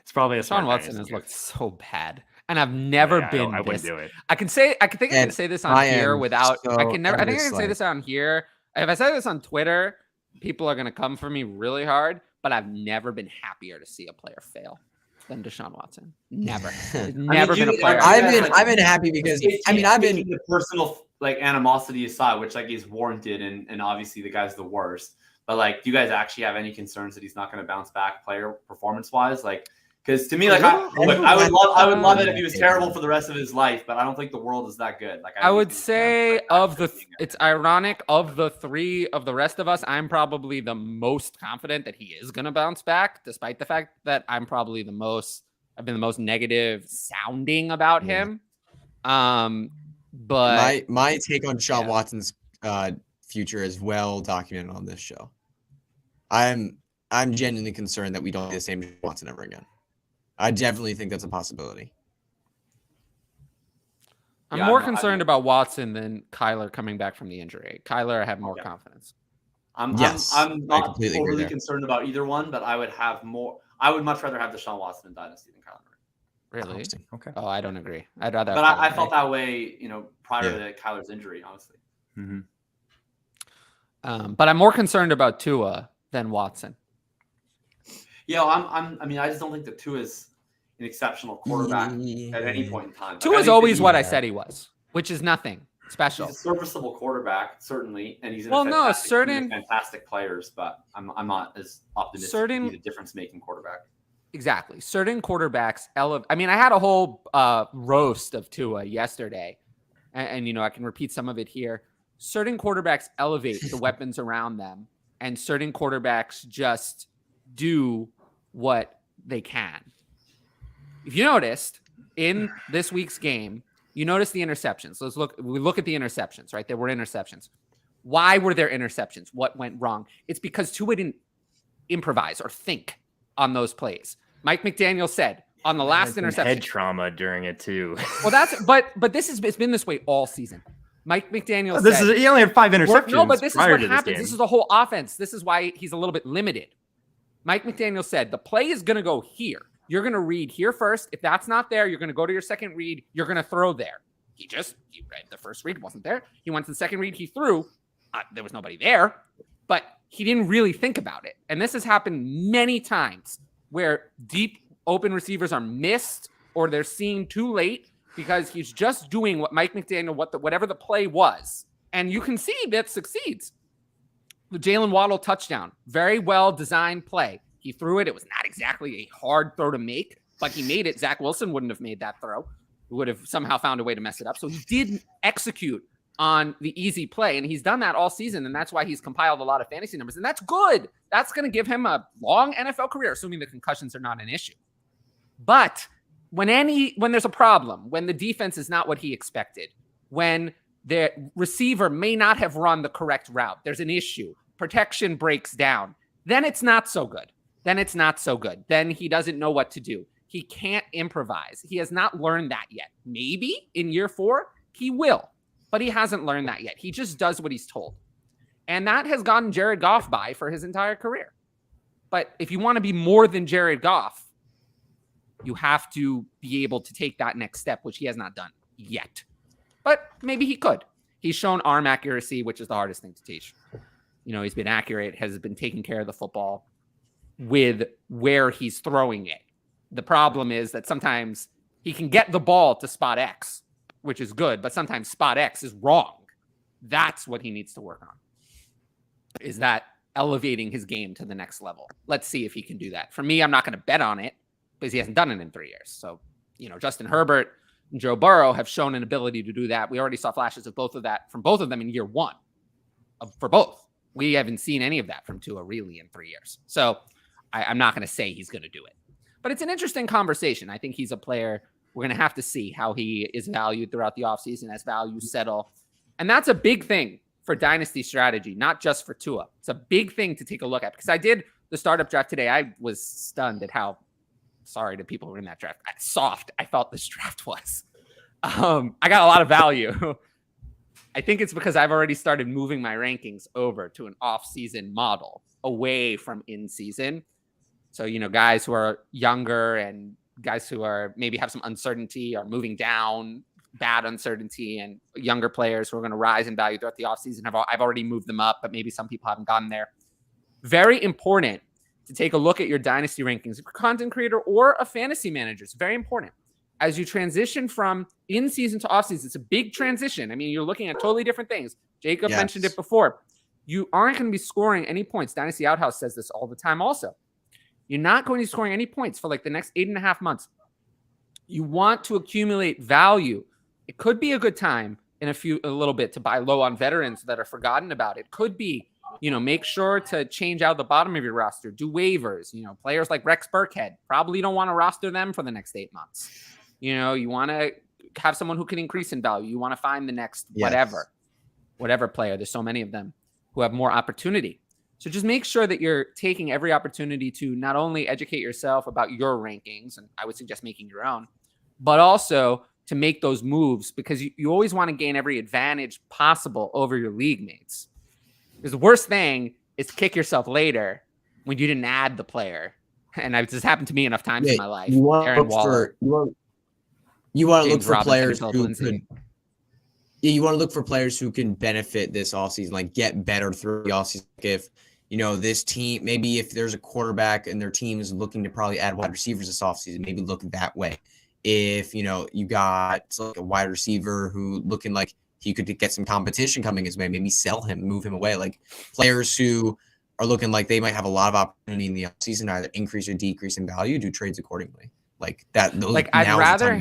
It's probably a Deshaun Watson has looked so bad, and I've never been. I wouldn't do it. I can say I can say this on here without. I think I can say this on here. If I say this on Twitter, people are going to come for me really hard. But I've never been happier to see a player fail than Deshaun Watson. Never, never been a player. I've been happy because I've been the personal like animosity aside, which like is warranted, and obviously the guy's the worst. But like, do you guys actually have any concerns that he's not going to bounce back player performance wise? Like, because to me, like, I would love it if he was terrible for the rest of his life, but I don't think the world is that good. Like, I would say it's ironic of the 3 of the rest of us, I'm probably the most confident that he is going to bounce back, despite the fact that I've been the most negative sounding about him. But my take on Deshaun Watson's future is well documented on this show. I'm genuinely concerned that we don't get the same Watson ever again. I definitely think that's a possibility. I'm more concerned about Watson than Kyler coming back from the injury. Kyler, I have more confidence. I'm not overly concerned about either one, but I would much rather have Deshaun Watson in Dynasty than Kyler Murray. Really? Okay. Oh, I don't agree. I'd rather. But I felt that way, you know, prior to Kyler's injury, honestly. But I'm more concerned about Tua than Watson. Yeah, I mean, I just don't think that Tua is an exceptional quarterback at any point in time. Tua is always what I said he was, which is nothing. special. He's a serviceable quarterback, certainly, and he's in fantastic players, but I'm not as optimistic he's a difference-making quarterback. Exactly. Certain quarterbacks I mean, I had a whole roast of Tua yesterday, and you know, I can repeat some of it here. Certain quarterbacks elevate the weapons around them, and certain quarterbacks just do what they can. If you noticed in this week's game, you notice the interceptions. We look at the interceptions, right? There were interceptions. Why were there interceptions? What went wrong? It's because Tua didn't improvise or think on those plays. Mike McDaniel said on the last interception, head trauma during it too. Well, but it's been this way all season. Mike McDaniel said he only had 5 interceptions. No, but this is what happens. This is the whole offense. This is why he's a little bit limited. Mike McDaniel said the play is going to go here. You're going to read here first. If that's not there, you're going to go to your second read. You're going to throw there. He read the first read, wasn't there. He went to the second read. He threw. There was nobody there, but he didn't really think about it. And this has happened many times where deep open receivers are missed or they're seen too late because he's just doing what Mike McDaniel, whatever the play was. And you can see that succeeds. The Jalen Waddle touchdown, very well designed play. He threw it. It was not exactly a hard throw to make, but he made it. Zach Wilson wouldn't have made that throw. He would have somehow found a way to mess it up. So he did execute on the easy play, and he's done that all season, and that's why he's compiled a lot of fantasy numbers, and that's good. That's going to give him a long NFL career, assuming the concussions are not an issue. But when there's a problem, when the defense is not what he expected, when the receiver may not have run the correct route, there's an issue, protection breaks down, then it's not so good. Then he doesn't know what to do. He can't improvise. He has not learned that yet. Maybe in year 4, he will. But he hasn't learned that yet. He just does what he's told. And that has gotten Jared Goff by for his entire career. But if you want to be more than Jared Goff, you have to be able to take that next step, which he has not done yet. But maybe he could. He's shown arm accuracy, which is the hardest thing to teach. You know, he's been accurate, has been taking care of the football with where he's throwing it. The problem is that sometimes he can get the ball to spot X, which is good, but sometimes spot X is wrong. That's what he needs to work on, is that elevating his game to the next level. Let's see if he can do that. For me, I'm not going to bet on it because he hasn't done it in 3 years. So, you know, Justin Herbert and Joe Burrow have shown an ability to do that. We already saw flashes of both of that from both of them in year 1 for both. We haven't seen any of that from Tua really in 3 years. So I'm not going to say he's going to do it. But it's an interesting conversation. I think he's a player. We're going to have to see how he is valued throughout the offseason as values settle. And that's a big thing for Dynasty strategy, not just for Tua. It's a big thing to take a look at because I did the startup draft today. I was stunned at how sorry to people who were in that draft. Soft I felt this draft was. I got a lot of value. I think it's because I've already started moving my rankings over to an off-season model away from in-season. So, you know, guys who are younger and guys who are maybe have some uncertainty are moving down, bad uncertainty, and younger players who are going to rise in value throughout the offseason. I've already moved them up, but maybe some people haven't gotten there. Very important to take a look at your dynasty rankings. If you're a content creator or a fantasy manager, it's very important. As you transition from in-season to off-season, it's a big transition. I mean, you're looking at totally different things. Jacob mentioned it before. You aren't going to be scoring any points. Dynasty Outhouse says this all the time also. You're not going to be scoring any points for like the next 8.5 months. You want to accumulate value. It could be a good time in a little bit to buy low on veterans that are forgotten about. It could be, you know, make sure to change out the bottom of your roster, do waivers. You know, players like Rex Burkhead, probably don't want to roster them for the next 8 months. You know, you want to have someone who can increase in value. You want to find the next whatever player. There's so many of them who have more opportunity. So just make sure that you're taking every opportunity to not only educate yourself about your rankings, and I would suggest making your own, but also to make those moves because you always want to gain every advantage possible over your league mates. Because the worst thing is to kick yourself later when you didn't add the player. And this has happened to me enough times in my life. You want Aaron to Waller. You want to look for players who could. Yeah, you want to look for players who can benefit this offseason, like get better through the offseason. If you know this team, maybe if there's a quarterback and their team is looking to probably add wide receivers this offseason, maybe look that way. If you know you got like a wide receiver who looking like he could get some competition coming his way, maybe sell him, move him away. Like players who are looking like they might have a lot of opportunity in the offseason, either increase or decrease in value, do trades accordingly. Like that. Those, like I'd rather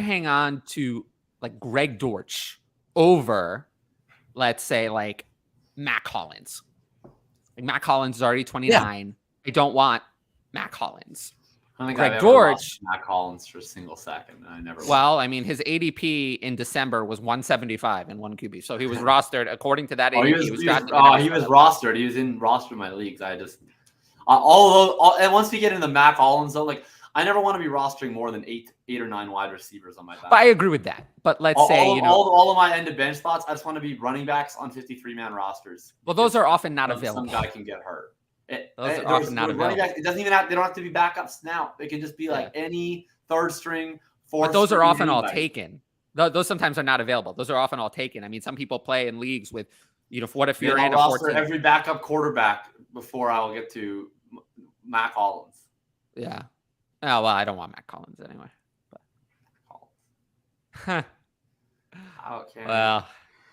hang on to like Greg Dortch over, let's say, like Mac Hollins. Like Mac Hollins is already 29. Yeah. I don't want Mac Hollins. I don't think Greg I've Dortch, Mac Hollins for a single second. I never. Well, I mean, his ADP in December was 175 in one QB, so he was rostered according to that ADP. He was rostered. He was in roster of my leagues. I just and once we get into the Mac Hollins, though, like I never want to be rostering more than eight or nine wide receivers on my back. But I agree with that. But let's say all of my end of bench spots, I just want to be running backs on 53-man rosters. Well, those are often not available. Some guy can get hurt. Those are often not available. It doesn't even have. They don't have to be backups now. They can just be like any third string, fourth. But those are often all taken. Those sometimes are not available. Those are often all taken. I mean, some people play in leagues with, what if you're in a 14? Every backup quarterback before I will get to Mac Hollins. Yeah. Oh well, I don't want Mac Hollins anyway. But. Okay. Well,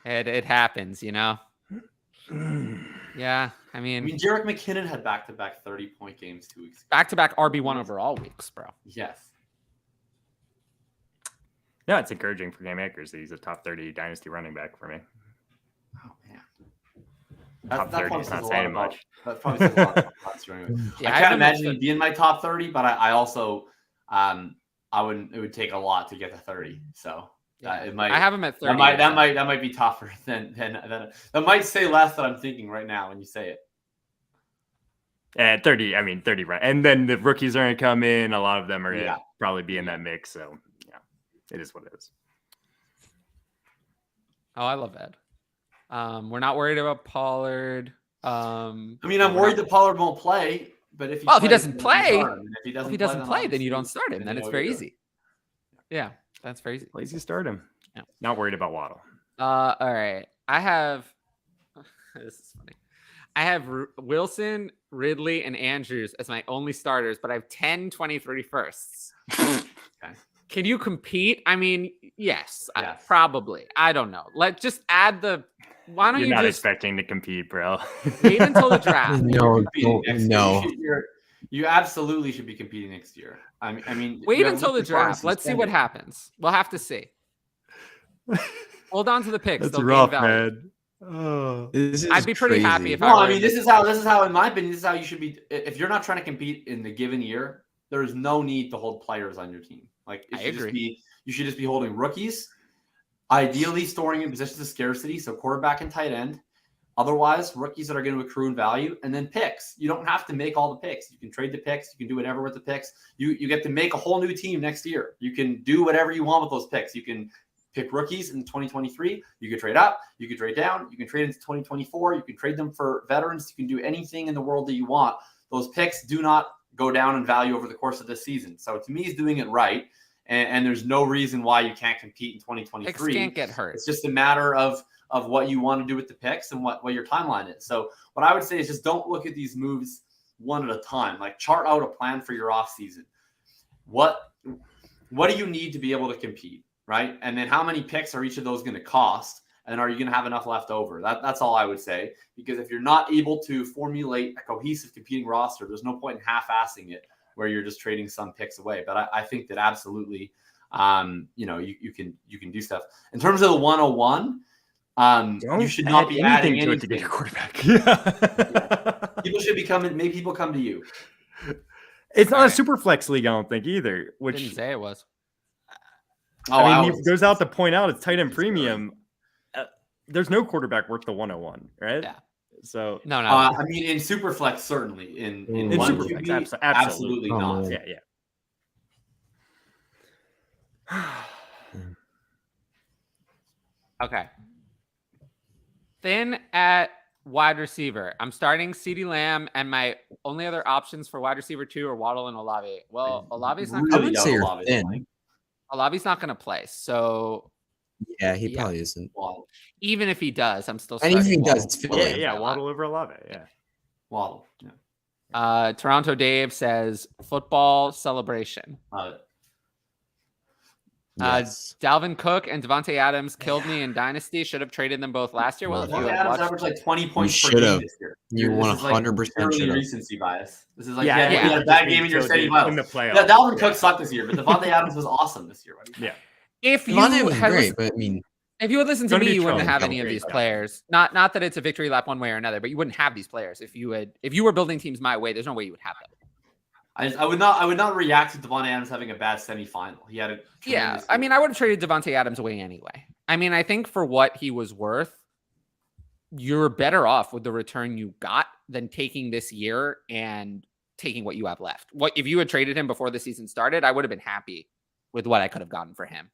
it happens, Yeah, I mean, Jerick McKinnon had back-to-back 30-point games 2 weeks ago. Back-to-back RB1 overall weeks, bro. Yes. Yeah, it's encouraging for game makers that he's a top 30 dynasty running back for me. Oh man, top 30 is not saying much. That probably says a lot about I can't imagine he'd be in my top 30, but I also I wouldn't. It would take a lot to get to 30. So. It might. I have him at 30. That might be tougher than that might say less than I'm thinking right now when you say it. At 30, 30 right, and then the rookies are going to come in. A lot of them are going to probably be in that mix. So yeah, it is what it is. Oh, I love Ed. We're not worried about Pollard. I'm worried that Pollard won't play, but if he doesn't play, then you don't start him. Then it's very easy. Yeah. That's crazy. Plays you start him. Yeah. Not worried about Waddle. All right. I have this is funny. I have Wilson, Ridley, and Andrews as my only starters, but I have 10 23 firsts. Okay. Can you compete? I mean, yes. Probably. I don't know. Let's just add the. Why don't You're you not just expecting to compete, bro? Wait until the draft. No. You absolutely should be competing next year. I mean, wait until the draft. Let's see what happens. We'll have to see. Hold on to the picks. That's rough, man. Oh, I'd be pretty happy if this is how, in my opinion, this is how you should be. If you're not trying to compete in the given year, there is no need to hold players on your team. Like, you should just be holding rookies, ideally storing in positions of scarcity, so quarterback and tight end. Otherwise, rookies that are going to accrue in value, and then picks. You don't have to make all the picks. You can trade the picks. You can do whatever with the picks. You get to make a whole new team next year. You can do whatever you want with those picks. You can pick rookies in 2023. You can trade up. You can trade down. You can trade into 2024. You can trade them for veterans. You can do anything in the world that you want. Those picks do not go down in value over the course of this season. So to me, he's doing it right. And there's no reason why you can't compete in 2023. Picks can't get hurt. It's just a matter of what you want to do with the picks and what your timeline is. So what I would say is just don't look at these moves one at a time. Like, chart out a plan for your off season. What do you need to be able to compete, right? And then how many picks are each of those going to cost? And are you going to have enough left over? That's all I would say. Because if you're not able to formulate a cohesive competing roster, there's no point in half-assing it where you're just trading some picks away. But I think that absolutely, you can do stuff. In terms of the 101, you should not be adding anything to get a quarterback. People should be coming. Maybe people come to you. It's not a super flex league, I don't think either. Which didn't say it was. He goes out to point out it's tight end premium. There's no quarterback worth the 101, right? Yeah. So no. In super flex, certainly. In super flex, absolutely not. Yeah. Okay. Then at wide receiver, I'm starting CeeDee Lamb, and my only other options for wide receiver 2 are Waddle and Olave. Well, Olave's not I would say you're thin. Olave's not going to play, so yeah, he probably isn't. Even if he does, I'm still. And even if he Waddle. does, it's Waddle over Olave. Yeah, Waddle. Yeah. Toronto Dave says football celebration. Yes. Dalvin Cook and Devontae Adams killed me in Dynasty. Should have traded them both last year. Well, if you Devontae had Adams watched, averaged like 20 points per should game have. this year. You This is like 100% purely should have. recency bias. This is like Yeah, you had a bad game and you're saying well. in the playoffs. Yeah, Dalvin Cook sucked this year, but Devontae Adams was awesome this year. Yeah. if you Devontae was had great, listened, but I mean, if you would listen to Gonna me, be you wouldn't trouble. have any of these players. Not that it's a victory lap one way or another, but you wouldn't have these players if you were building teams my way. There's no way you would have them. I would not react to Devontae Adams having a bad semifinal. He had a tremendous I mean, I would have traded Devontae Adams away anyway. I mean, I think for what he was worth, you're better off with the return you got than taking this year and taking what you have left. What if you had traded him before the season started? I would have been happy with what I could have gotten for him.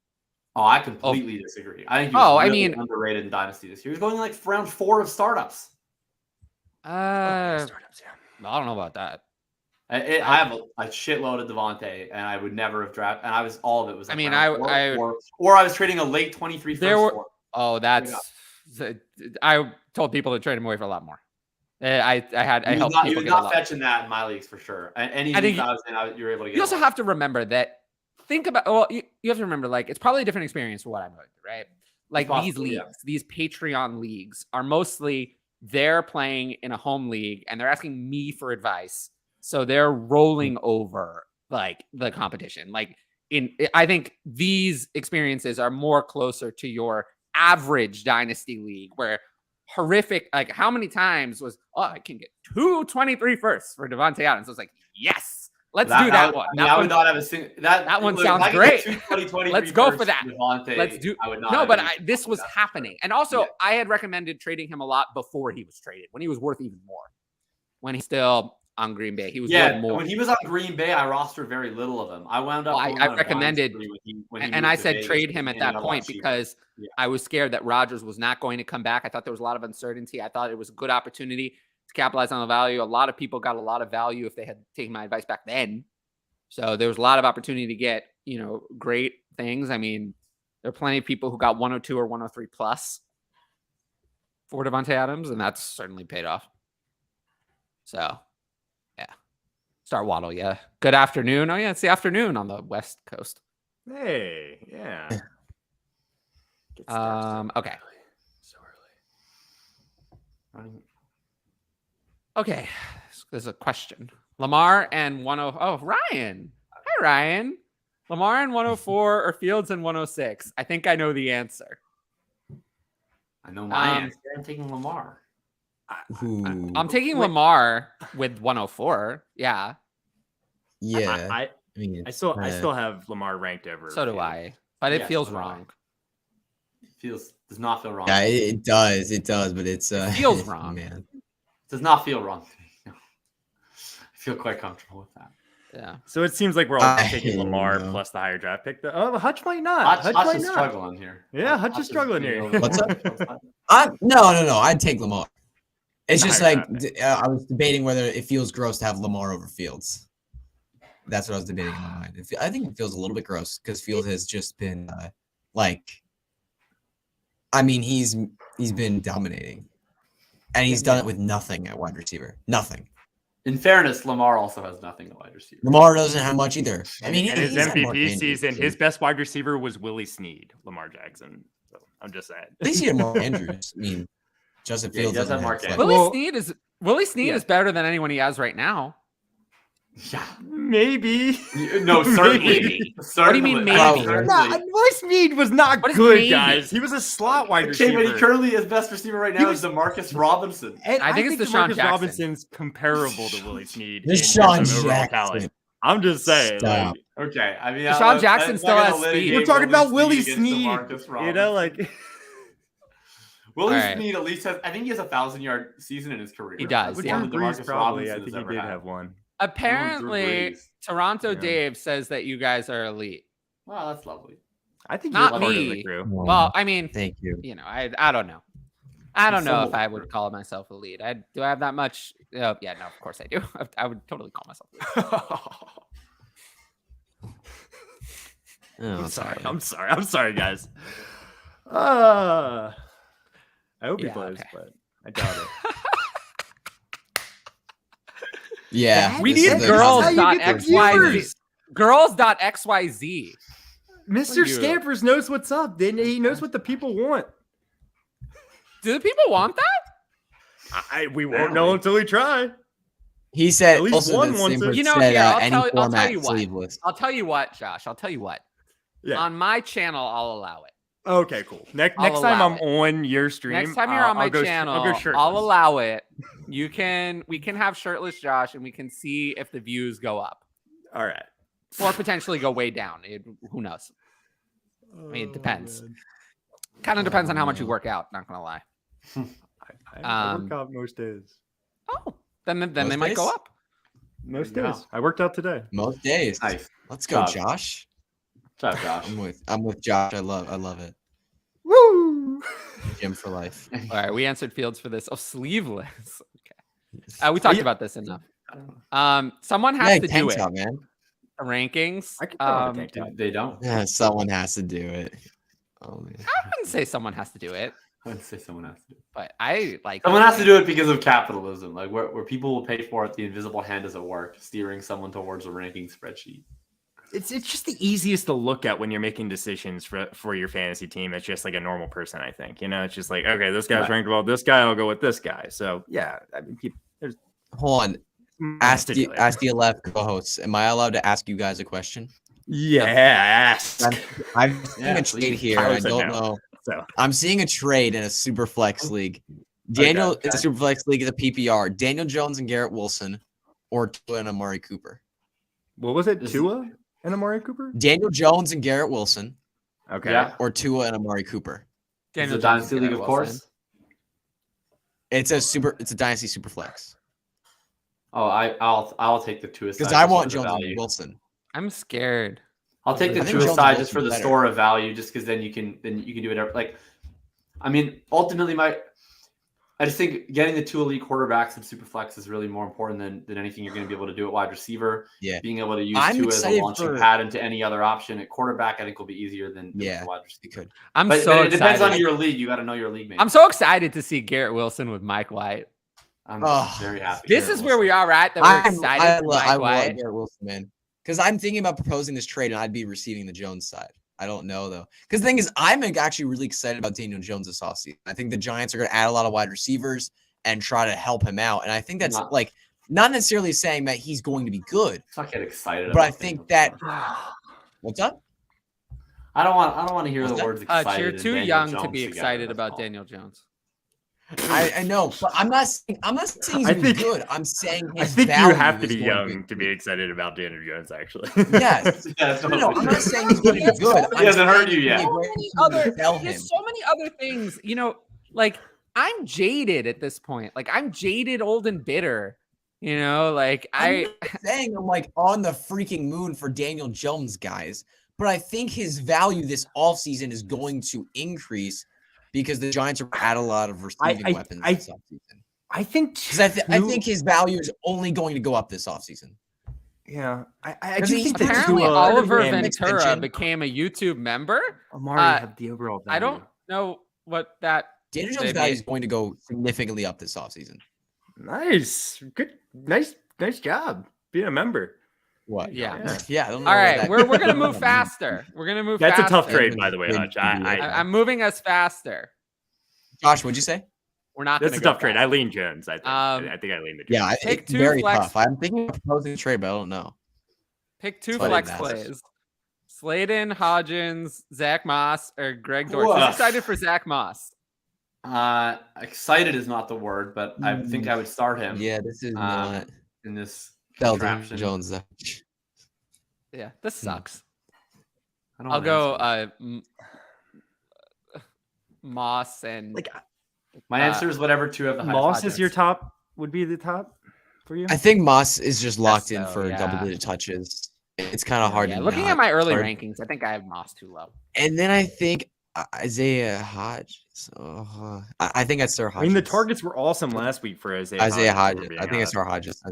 Oh, I completely disagree. I think he was really underrated in Dynasty this year. He was going like round 4 of startups. I don't know about that. I have a shitload of Devontae, and I would never have drafted. And all of it was. Like or I was trading a late 23 first. I told people to trade him away for a lot more. I helped people. He was not fetching that in my leagues for sure. Any league I was in, you were able to get. You also have to remember that. You have to remember, like, it's probably a different experience for what I'm going through, right? Like these leagues, these Patreon leagues are mostly they're playing in a home league and they're asking me for advice. So they're rolling over like the competition. Like I think these experiences are more closer to your average Dynasty league where horrific, like how many times was, I can get 223 firsts for Devontae Adams. I was like, yes, let's do that one. I would not have a single, that one sounds great. Let's go for that. Devontae, let's do. I would not no, but this was happening. And also I had recommended trading him a lot before he was traded when he was worth even more. When he's still on Green Bay, he was worth more. When he was on Green Bay, I rostered very little of him. I wound up. I recommended, and I said trade him at that point because I was scared that Rodgers was not going to come back. I thought there was a lot of uncertainty. I thought it was a good opportunity to capitalize on the value. A lot of people got a lot of value if they had taken my advice back then. So there was a lot of opportunity to get, great things. I mean, there are plenty of people who got 102 or 103 plus for Devontae Adams, and that's certainly paid off. So, yeah. Start Waddle, yeah. Good afternoon. Oh, yeah, it's the afternoon on the West Coast. Hey, yeah. Okay. So early. Okay. There's a question. Lamar and 10. Oh, Ryan. Hi, Ryan. Lamar and 104 or Fields and 106? I think I know the answer. I know my answer. I'm taking Lamar. I'm taking Lamar with 104. Yeah. Yeah. I still have Lamar ranked over. So do I. But it feels wrong. Does not feel wrong. Yeah, it does. It does, but it feels wrong. Man. Does not feel wrong to me. No. I feel quite comfortable with that. Yeah. So it seems like we're all taking Lamar plus the higher draft pick. Hutch might not. Hutch is struggling here. Yeah, Hutch is struggling here. What's up? No. I'd take Lamar. It's just like I was debating whether it feels gross to have Lamar over Fields. That's what I was debating in my mind. I think it feels a little bit gross because Fields has just been he's been dominating, and he's done it with nothing at wide receiver. Nothing. In fairness, Lamar also has nothing at wide receiver. Lamar doesn't have much either. I mean, in his MVP season, his best wide receiver was Willie Snead, Lamar Jackson. So I'm just saying. At least he had Mark Andrews. I mean, Justin Fields doesn't have Mark Andrews. Willie Snead is better than anyone he has right now. Yeah, maybe. No, certainly. What do you mean maybe? Willie Snead was not good, guys. He was a slot wide receiver. Okay, but currently his best receiver right now is DeMarcus Robinson. And I think it's DeSean Jackson. Robinson's comparable to Willie Snead. DeSean Jackson. I'm just saying. Okay, I mean, DeSean Jackson still has speed. We're talking about Willie Snead. Willie Snead at least has. I think he has a 1,000-yard season in his career. He does. Probably. I think he did have one. Apparently, Toronto Dave says that you guys are elite. Wow, that's lovely. I think not you're me. part of the crew. Well, I mean, thank you. I don't know. I don't know if I would call myself elite. Do I have that much? Oh, yeah, no, of course I do. I would totally call myself elite. I'm sorry, guys. I hope he plays, but I doubt it. Yeah. We need girls.xyz. Girls.xyz. Mr. Scampers knows what's up. He knows what the people want. Do the people want that? We won't know until we try. He said at least also one the wants same it. You know, said, here, any I'll tell format you what. sleeveless. I'll tell you what, Josh. I'll tell you what. Yeah. On my channel, I'll allow it. Okay, cool. Next time I'm on your stream. Next time you're on my channel, I'll allow it. We can have shirtless Josh, and we can see if the views go up. All right. Or potentially go way down. Who knows? I mean, it depends. Kind of depends on how much you work out. Not gonna lie. I work out most days. Oh, then they might go up. Most days. I worked out today. Most days. Nice. Let's go, Josh. What's up, Josh? I'm with Josh. I love it. Woo! Gym for life. All right, we answered Fields for this. Oh, sleeveless. Okay. We talked about this enough. Someone has to do it. Top, man. The rankings. They don't. Yeah, someone has to do it. Oh man. I wouldn't say someone has to do it, I would say someone has to do it. but I like. Someone has to do it because of capitalism, like where people will pay for it. The invisible hand does at work, steering someone towards a ranking spreadsheet. It's just the easiest to look at when you're making decisions for your fantasy team. It's just like a normal person, I think. You know, it's just like, okay, this guy's ranked above this guy, I'll go with this guy. So yeah, I mean, there's. Hold on. Ask DLF co-hosts. Am I allowed to ask you guys a question? Yes. I'm seeing a trade here. I don't know. So I'm seeing a trade in a super flex league. Daniel in a super flex league is a PPR. Daniel Jones and Garrett Wilson, or Tua and Amari Cooper. What was it? Tua and Amari Cooper? Daniel Jones and Garrett Wilson. Okay. Yeah. Or Tua and Amari Cooper. Daniel Dynasty league, of course. It's a dynasty super flex. Oh, I'll take the Tua because I want Jones and Wilson. I'm scared. I'll take the Tua side just for the store of value, just because then you can do whatever. Like, I mean, ultimately, I just think getting the 2 elite quarterbacks in Superflex is really more important than anything you're going to be able to do at wide receiver. Yeah, being able to use Tua as a launching pad into any other option at quarterback, I think will be easier than wide receiver. But it depends on your league. You got to know your league mate. I'm so excited to see Garrett Wilson with Mike White. I'm very happy. This is where we are at. That we're excited. I love Garrett Wilson, man. Because I'm thinking about proposing this trade, and I'd be receiving the Jones side. I don't know, though. Because the thing is, I'm actually really excited about Daniel Jones this offseason. I think the Giants are going to add a lot of wide receivers and try to help him out. And I think that's not necessarily saying that he's going to be good. Let's not get excited. But I think that what's up? I don't want to hear the words excited. You're too young to be excited about Daniel Jones. I know, but I'm not saying he's gonna be good. I'm saying I think you have to be young to be excited about Daniel Jones, actually. Yes. No, I'm not saying he's gonna be good. He hasn't heard you yet. There's so many other things, like I'm jaded at this point. Like I'm jaded, old and bitter. Like I'm like on the freaking moon for Daniel Jones, guys. But I think his value this offseason is going to increase because the Giants are at a lot of receiving weapons this offseason. I think I think his value is only going to go up this offseason. Yeah, I do think apparently Oliver Ventura became a YouTube member. Amari had the overall value. I don't know what that. Daniel Jones' value is going to go significantly up this offseason. Nice, good, nice job being a member. What? Yeah. I don't know. All right, we're gonna move faster. We're gonna move. That's faster. a tough trade, by the way, Hutch. I'm moving us faster. Josh, what'd you say? We're not. That's a tough trade. I lean Jones. I think I lean the Jones. Yeah, pick it's 2 very flex. tough. I'm thinking of proposing a trade, but I don't know. Pick 2 flex plays. Slayton, Hodgins, Zach Moss, or Greg Dortch. Who's excited for Zach Moss? Excited is not the word, but I think I would start him. Yeah, this is not in this contraption. Jones. Yeah, this sucks. I'll go Moss and my answer is whatever 2 of the Moss is your top. Would be the top for you. I think Moss is just locked in for double-digit touches. It's kind of hard to looking at my early rankings. I think I have Moss too low. And then I think Isaiah Hodge. I think I start Hodges. I mean, the targets were awesome last week for Isaiah Hodges. I think I start Hodges.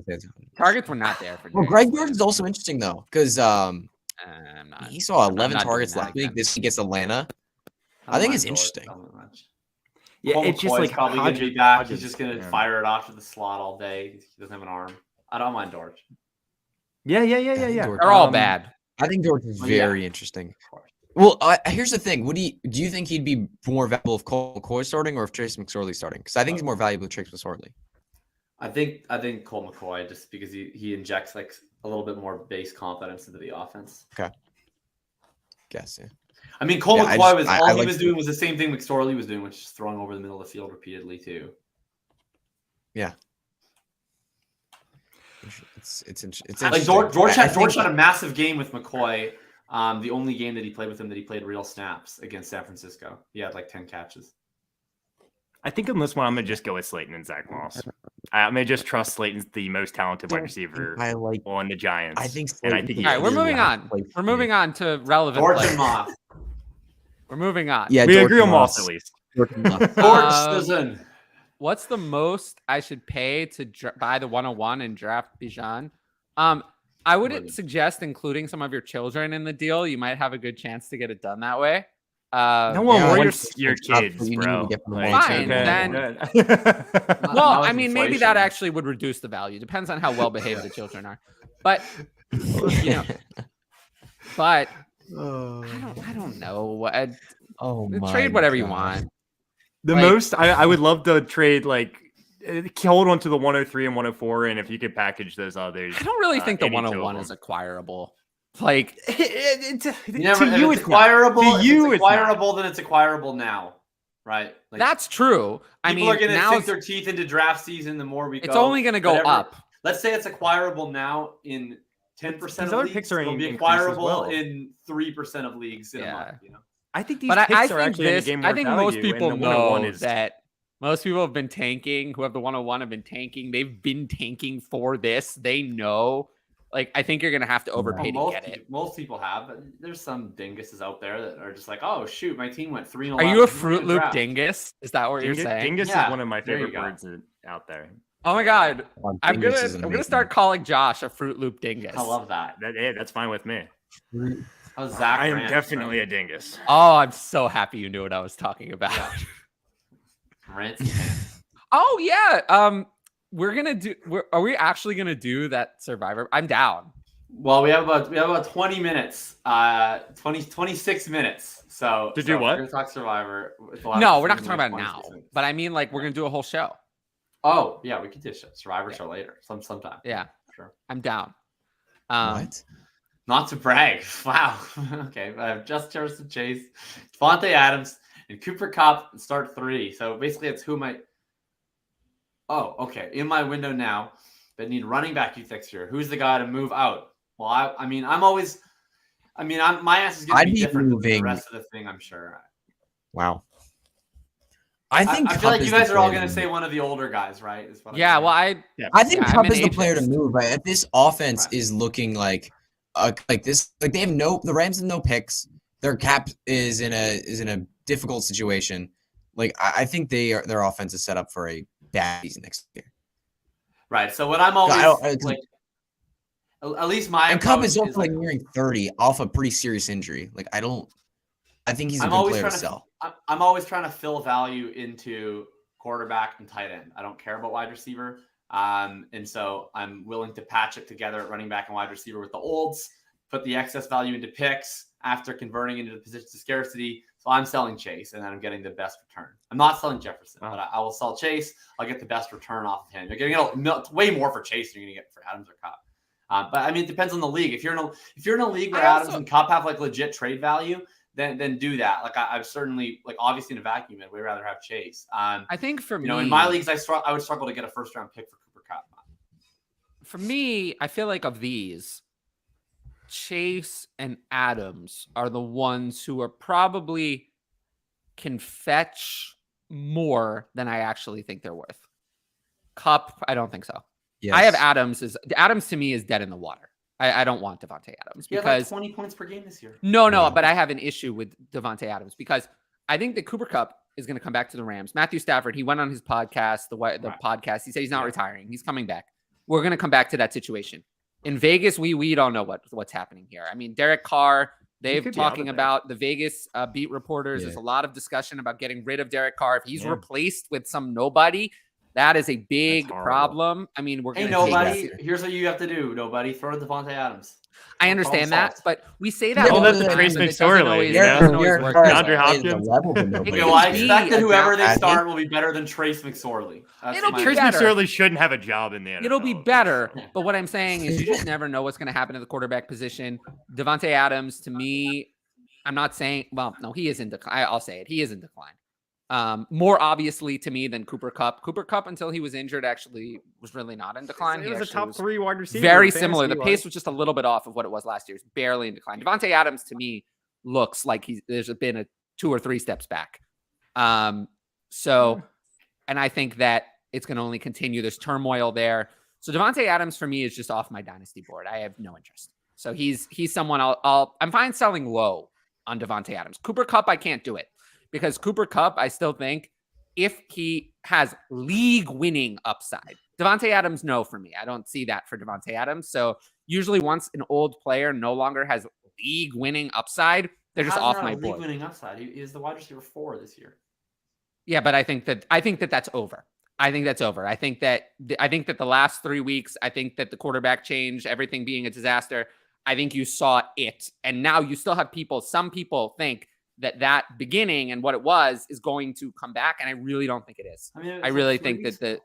Targets were not there for. Well, Greg Dortch is also interesting though, because he saw 11 targets last week. This week against Atlanta. I think it's interesting. Yeah, it's just like probably going to be back. He's just going to fire it off to the slot all day. He doesn't have an arm. I don't mind Dortch. Yeah. They're all bad. I think Dortch is very interesting. Well, here's the thing. Do you think he'd be more valuable if Cole McCoy starting or if Trace McSorley starting? Because I think he's more valuable with Trace McSorley. I think Cole McCoy, just because he injects like a little bit more base confidence into the offense. Okay. Guess, yeah. I mean, Cole McCoy was doing was the same thing McSorley was doing, which is throwing over the middle of the field repeatedly too. Yeah. It's like George had a massive game with McCoy. The only game that he played with him that he played real snaps against San Francisco. He had like 10 catches. I think in this one, I'm going to just go with Slayton and Zach Moss. I'm going to just trust Slayton's the most talented wide receiver on the Giants. I think all right, we're moving on. We're moving on to relevant George players. and Moss. We're moving on. Yeah, we agree on Moss at least. What's the most I should pay to buy the 101 and draft Bijan? I would suggest including some of your children in the deal. You might have a good chance to get it done that way. No one wants your kids, bro. Fine, then. Well, I mean, maybe that actually would reduce the value. Depends on how well behaved the children are. But you know, I don't know. Trade whatever you want. Most I would love to trade hold on to the 103 and 104, and if you could package those others. I don't really think the 101 is acquirable. Like it's acquirable, then it's acquirable now, right? Like, that's true. People are going to sink their teeth into draft season. The more we go, it's only going to go up. Let's say it's acquirable now in 10% of leagues. Picks are it'll be acquirable in 3% of leagues in a month. You know, I think these picks are actually in game more value, most people know that. Most people have been tanking. Who have the 101 have been tanking. They've been tanking for this. They know. Like, I think you're going to have to overpay to get it. Most people have, but there's some dinguses out there that are just like, oh, shoot, my team went 3-0. Are you a Fruit Loop dingus? Is that what you're saying? Dingus is one of my favorite words out there. Oh, my God. I'm gonna start calling Josh a Fruit Loop dingus. I love that. That's fine with me. I am definitely a dingus. Oh, I'm so happy you knew what I was talking about. Oh, yeah. Are we actually gonna do that Survivor? I'm down. Well, we have about 20 minutes, 26 minutes. So do what? We're gonna talk Survivor. No, we're not talking about it now. But I mean, like, we're gonna do a whole show. Oh yeah, we could do a Survivor show later, sometime. Yeah, sure. I'm down. What? Not to brag. Wow. Okay, I have just Jefferson Chase, Devontae Adams, and Cooper Kupp in start 3. So basically, it's who might. Oh, okay. In my window now, that need running back youth next year. Who's the guy to move out? Well, my answer is going to be different than the rest of the thing, I'm sure. Wow. I feel like you guys are all going to say one of the older guys, right? I think Kupp is the player to move. Right? This offense is looking like this. Like they have the Rams have no picks. Their cap is in a difficult situation. Like I think their offense is set up for a bad season next year. Right. So what I'm always at least my Kupp is also nearing 30 off a pretty serious injury. Like I think he's a good player to sell. I'm always trying to fill value into quarterback and tight end. I don't care about wide receiver. And so I'm willing to patch it together at running back and wide receiver with the olds, put the excess value into picks after converting into the positions of scarcity. So I'm selling Chase, and then I'm getting the best return. I'm not selling Jefferson, but I will sell Chase. I'll get the best return off of him. You're getting way more for Chase than you're going to get for Adams or Kupp. But I mean, it depends on the league. If you're in a league where Adams and Kupp have like legit trade value, then do that. Like I've certainly obviously in a vacuum, I'd way rather have Chase. I think for me, in my leagues, I would struggle to get a first round pick for Cooper Kupp. For me, I feel like of these, Chase and Adams are the ones who are probably can fetch more than I actually think they're worth. Kupp, I don't think so. Yes. I have Adams to me is dead in the water. I don't want Devontae Adams because 20 points per game this year. No, but I have an issue with Devontae Adams because I think that Cooper Kupp is going to come back to the Rams. Matthew Stafford, he went on his podcast, the podcast. He said he's not retiring. He's coming back. We're going to come back to that situation. In Vegas, we don't know what's happening here. I mean, Derek Carr, they've talking about the Vegas beat reporters. Yeah. There's a lot of discussion about getting rid of Derek Carr. If he's replaced with some nobody, That is a big problem. I mean, we're hey, going to nobody. Here's what you have to do. Nobody throw Devontae Adams. I understand that, but we say that. Well, that's the Trace McSorley. DeAndre Hopkins. Well, I expect that whoever they start will be better than Trace McSorley. Trace McSorley shouldn't have a job in the NFL. It'll be better, but what I'm saying is you just never know what's going to happen at the quarterback position. Devontae Adams, to me, I'm not saying. Well, no, he is in decline. I'll say it. He is in decline. More obviously to me than Cooper Kupp. Cooper Kupp, until he was injured, actually was really not in decline. He was a top 3 wide receiver. Very similar. The pace was just a little bit off of what it was last year. It's barely in decline. Devontae Adams, to me, looks like there's been a 2 or 3 steps back. And I think that it's going to only continue. There's turmoil there. So Devontae Adams, for me, is just off my dynasty board. I have no interest. So he's someone I'm fine selling low on Devontae Adams. Cooper Kupp, I can't do it. Because Cooper Kupp, I still think if he has league-winning upside. Devontae Adams, no for me. I don't see that for Devontae Adams. So usually once an old player no longer has league-winning upside, they're just off my board. League-winning upside. He is the wide receiver 4 this year. Yeah, but I think that that's over. I think that's over. I think that the last 3 weeks, I think that the quarterback change, everything being a disaster, I think you saw it. And now you still have some people think that beginning and what it was is going to come back. And I really don't think it is. I mean, I really think that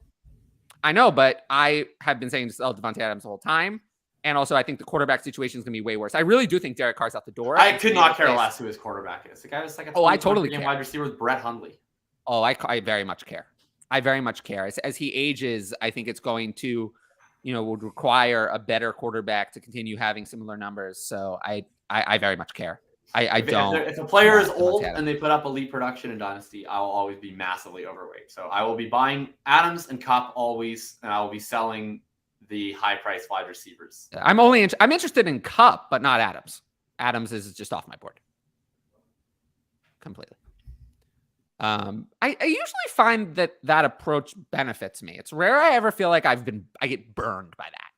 I know, but I have been saying to sell Devontae Adams the whole time. And also I think the quarterback situation is going to be way worse. I really do think Derek Carr's out the door. I could not care less who his quarterback is. The guy was like I totally care. Wide receiver with Brett Hundley. Oh, I very much care. I very much care. As he ages, I think it's going to, would require a better quarterback to continue having similar numbers. So I very much care. If a player is old and they put up elite production in Dynasty, I will always be massively overweight. So I will be buying Adams and Kupp always, and I will be selling the high-priced wide receivers. I'm interested in Kupp, but not Adams. Adams is just off my board completely. I usually find that approach benefits me. It's rare I ever feel like I get burned by that.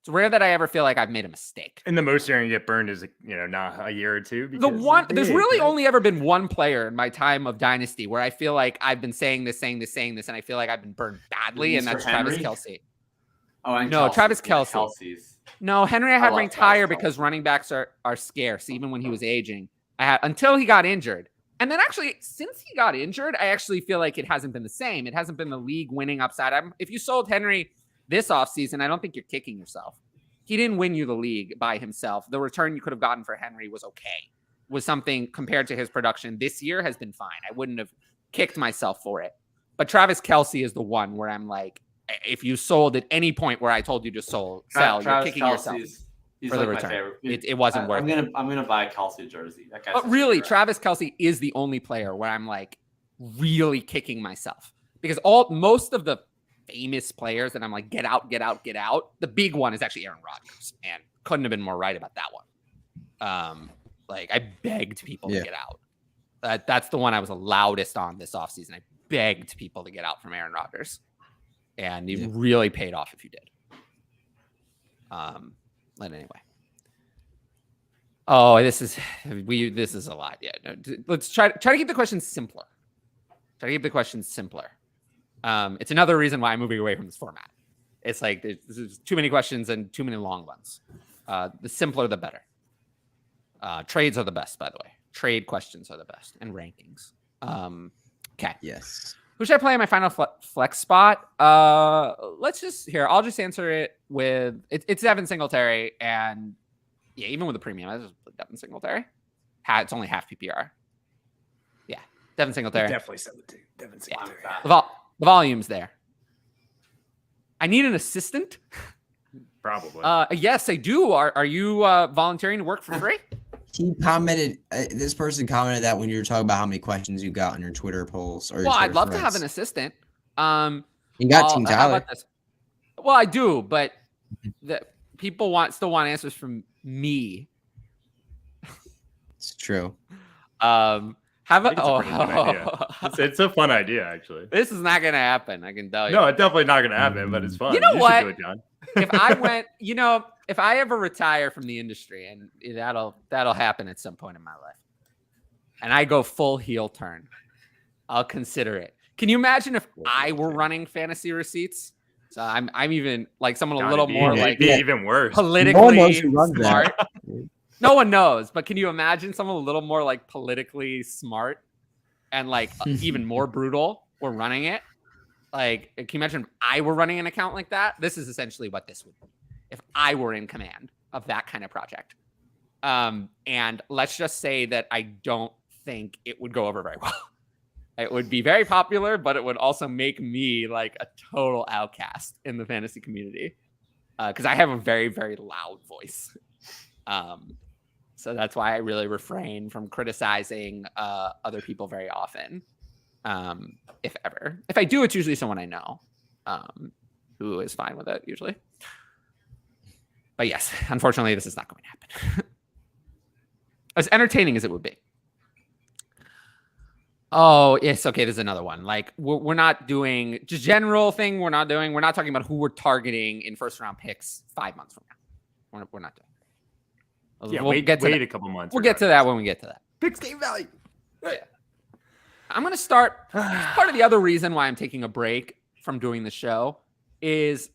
It's rare that I ever feel like I've made a mistake. And the most you're going to get burned is, not a year or two. There's really only ever been one player in my time of Dynasty where I feel like I've been saying this, and I feel like I've been burned badly, and that's Travis Kelce. Oh, and no, Kelce. Travis Kelce. Kelce's. No, Henry I had ranked higher because running backs are scarce, even when he was aging. Until he got injured. And then actually, since he got injured, I actually feel like it hasn't been the same. It hasn't been the league-winning upside. If you sold Henry this offseason, I don't think you're kicking yourself. He didn't win you the league by himself. The return you could have gotten for Henry was okay. Was something compared to his production this year has been fine. I wouldn't have kicked myself for it. But Travis Kelce is the one where I'm like, if you sold at any point where I told you to sell, you're kicking yourself for the return. It wasn't worth it. I'm gonna buy a Kelce jersey. But really, Travis Kelce is the only player where I'm like really kicking myself because most of the famous players that I'm like, get out. The big one is actually Aaron Rodgers, and couldn't have been more right about that one. I begged people to get out. That's the one I was the loudest on this offseason. I begged people to get out from Aaron Rodgers, and it really paid off if you did. But anyway. Oh, this is a lot. Yeah, no, let's try to keep the questions simpler. It's another reason why I'm moving away from this format. It's like there's too many questions and too many long ones. The simpler, the better. Trades are the best, by the way. Trade questions are the best, and rankings. Okay. Yes. Who should I play in my final flex spot? I'll just answer it with it's Devin Singletary, and yeah, even with the premium, I just put Devin Singletary. It's only half PPR. Yeah, Devin Singletary. Definitely 17. Devin Singletary. Yeah. The volume's there. I need an assistant. Probably. Yes, I do. Are you volunteering to work for free? He commented. This person commented that when you were talking about how many questions you got on your Twitter polls. I'd love to have an assistant. You got Team Tyler. Well, I do, but the people still want answers from me. It's true. It's a fun idea, actually. This is not gonna happen. I can tell you. No, it's definitely not gonna happen, but it's fun. You know what? Do it, John. If I ever retire from the industry, and that'll happen at some point in my life, and I go full heel turn, I'll consider it. Can you imagine if I were running fantasy receipts? So I'm even like someone a little more like even worse. Politically No one knows who runs smart. that. No one knows, but can you imagine someone a little more like politically smart and like even more brutal were running it? Like, can you imagine if I were running an account like that? This is essentially what this would be if I were in command of that kind of project. And let's just say that I don't think it would go over very well. It would be very popular, but it would also make me like a total outcast in the fantasy community because I have a very, very loud voice. So that's why I really refrain from criticizing other people very often, if ever. If I do, it's usually someone I know who is fine with it usually. But yes, unfortunately, this is not going to happen. As entertaining as it would be. Oh, yes. Okay, there's another one. Like, we're not doing just general thing. We're not talking about who we're targeting in first round picks 5 months from now. We're not doing. Yeah, wait a couple months. We'll get to that when we get to that. Picks game value. Yeah. I'm going to start. Part of the other reason why I'm taking a break from doing the show is,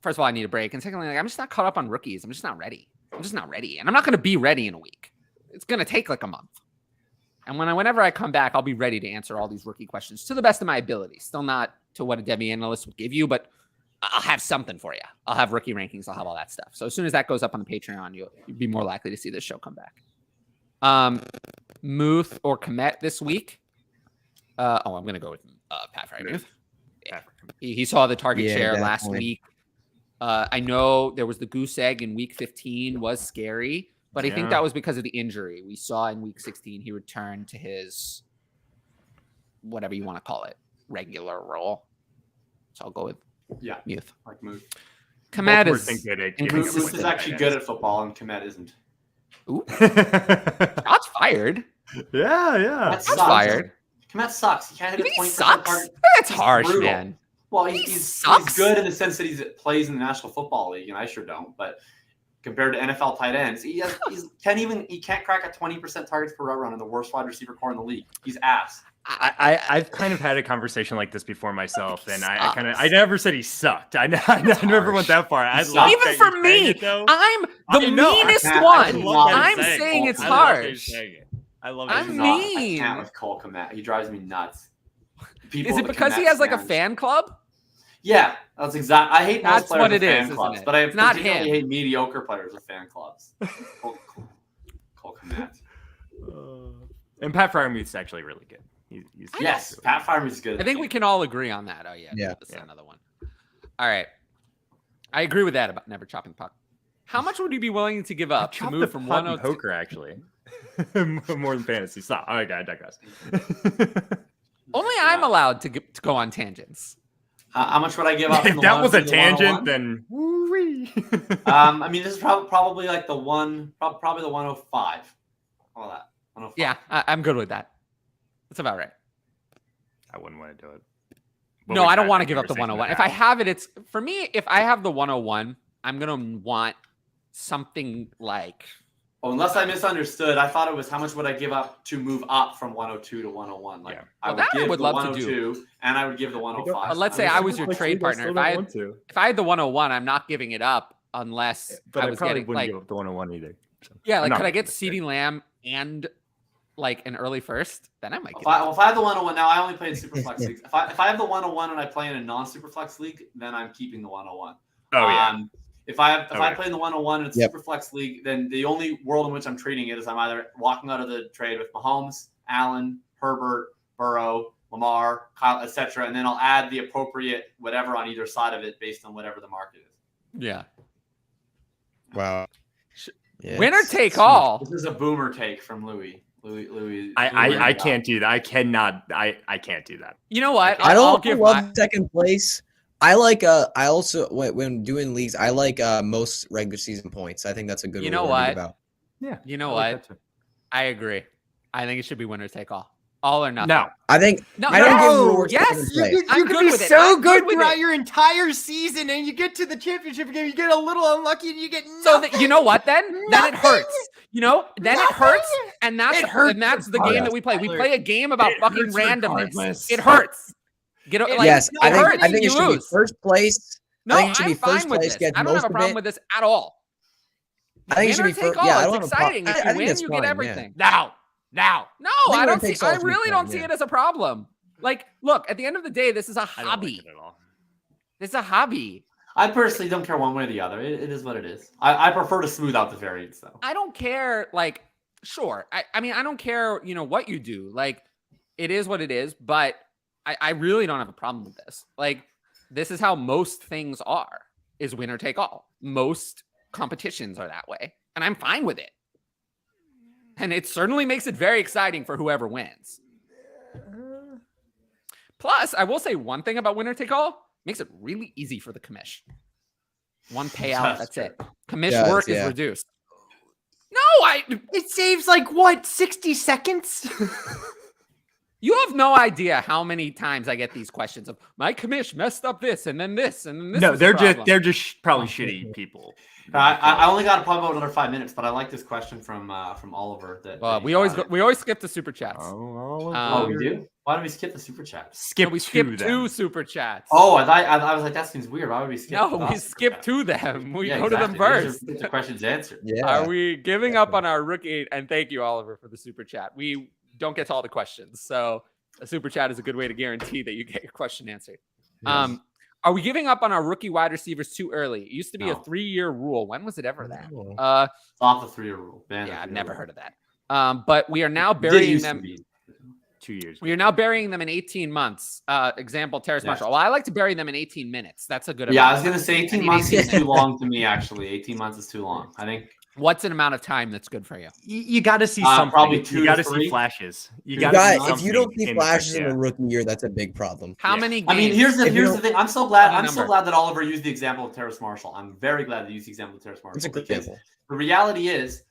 first of all, I need a break. And secondly, like, I'm just not caught up on rookies. I'm just not ready. And I'm not going to be ready in a week. It's going to take like a month. And whenever I come back, I'll be ready to answer all these rookie questions to the best of my ability. Still not to what a Debbie analyst would give you, but I'll have something for you. I'll have rookie rankings. I'll have all that stuff. So as soon as that goes up on the Patreon, you'll be more likely to see this show come back. Muth or Komet this week. I'm going to go with Pat Fryer. Yeah. He saw the target share last week. I know there was the goose egg in week 15 was scary. But I think that was because of the injury. We saw in week 16, he returned to his, whatever you want to call it, regular role. So I'll go with Muth. Like Muth. Komet is actually good at football, and Komet isn't. Ooh. Shots fired. Yeah. Shots fired. Komet sucks. He can't hit a 20% sucks? That's harsh, man. Well, he's good in the sense that he plays in the National Football League, and I sure don't. But compared to NFL tight ends, he can't crack a 20% targets per route run in the worst wide receiver core in the league. He's ass. I've kind of had a conversation like this before myself, and I never said he sucked. I never went that far. Even for me, I'm the meanest one. I'm saying it's harsh. I love it. I'm mean. I can't with Cole Komet. He drives me nuts. Is it because he has like a fan club? Yeah, that's exactly. I hate most that's players what with it fan is, clubs, it? but I it's not particularly him. hate mediocre players with fan clubs. Cole Komet. And Pat Fryermuth's actually really good. Yes, Pat Fryermuth's good. I think we can all agree on that. Oh yeah. That's another one. All right, I agree with that about never chopping puck. How much would you be willing to give up to move from 102? Poker actually, more than fantasy. Stop. All right, I digress. Only I'm allowed to go on tangents. How much would I give up? If that was a tangent, then woo-wee. I mean, this is probably like the probably the 105. All that. 105. Yeah, I'm good with that. That's about right. I wouldn't want to do it. No, I don't want to give up the 101. If I have it, it's for me. If I have the 101, I'm gonna want something like. Oh, unless I misunderstood, I thought it was how much would I give up to move up from 102 to 101. Like I would love to do, and I would give the 105. Let's say I was your trade partner. If I had the 101, I'm not giving it up unless I was getting like give up the 101 either. So. Yeah, like could I get CeeDee Lamb and like an early first? Then I might. If I have the 101 now, I only play in Superflex leagues. If I have the 101 and I play in a non-Superflex league, then I'm keeping the 101. Oh yeah. If I play in the 101 and it's a Superflex league, then the only world in which I'm treating it is I'm either walking out of the trade with Mahomes, Allen, Herbert, Burrow, Lamar, Kyle, etc., and then I'll add the appropriate whatever on either side of it based on whatever the market is. Yeah. Wow. Winner take all. This is a boomer take from Louis. Louis. I can't do that. I cannot. I can't do that. You know what? I don't love second place. I like I also when doing leagues, I like most regular season points. I think that's a good you know what about. Yeah. You know what? I agree. I think it should be winner take all. All or nothing. No. I think I don't give rewards. Yes. You could be so good throughout your entire season and you get to the championship game, you get a little unlucky and you get nothing. So you know what then? Then it hurts. You know, then it hurts, and that's the game that we play. We play a game about fucking randomness. It hurts. Get like, yes, I think it should be first place. No, I think it should I'm be first fine with place. this. I don't have a problem with this at all. I think it should be first. Yeah, I don't it's exciting. If you win, you get everything. Now. No, I don't see. I really don't see it as a problem. Like, look, at the end of the day, this is a hobby. This is a hobby. I personally don't care one way or the other. It is what it is. I prefer to smooth out the variance, though. I don't care. Like, sure. I mean, I don't care. What you do. Like, it is what it is. But I really don't have a problem with this. Like, this is how most things are. Is winner take all. Most competitions are that way, and I'm fine with it. And it certainly makes it very exciting for whoever wins. Plus, I will say one thing about winner take all. Makes it really easy for the commish. One payout, that's it. Commish work is reduced. No, it saves like what, 60 seconds? You have no idea how many times I get these questions of my commish messed up this and then this and then this. No, they're just probably shitty people. I only got probably about another 5 minutes, but I like this question from Oliver. We always skip the super chats. Oh, we do? Why do we skip the super chats? We skip two super chats. Oh, I was like, that seems weird. Why would we skip? No, we skip to them. We go to them first. The question's answered. Yeah. Are we giving up on our rookie? And thank you, Oliver, for the super chat. We don't get to all the questions, so a super chat is a good way to guarantee that you get your question answered. Yes. Are we giving up on our rookie wide receivers too early? It used to be a 3-year rule. When was it ever that? It's off the 3-year rule. I've never heard of that. But we are now burying them. 2 years. We are now burying them in 18 months. Example, Terrace Marshall. Well, I like to bury them in 18 minutes. That's a good. Yeah, I was going to say 18 months is too long to me, actually. 18 months is too long. I think. What's an amount of time that's good for you? You got to see something. Probably 2 you got to to 3. see flashes. If you don't see flashes in a rookie year, that's a big problem. How many games? I mean, here's the thing. I'm so glad that Oliver used the example of Terrace Marshall. I'm very glad that he used the example of Terrace Marshall. It's a good example. The reality is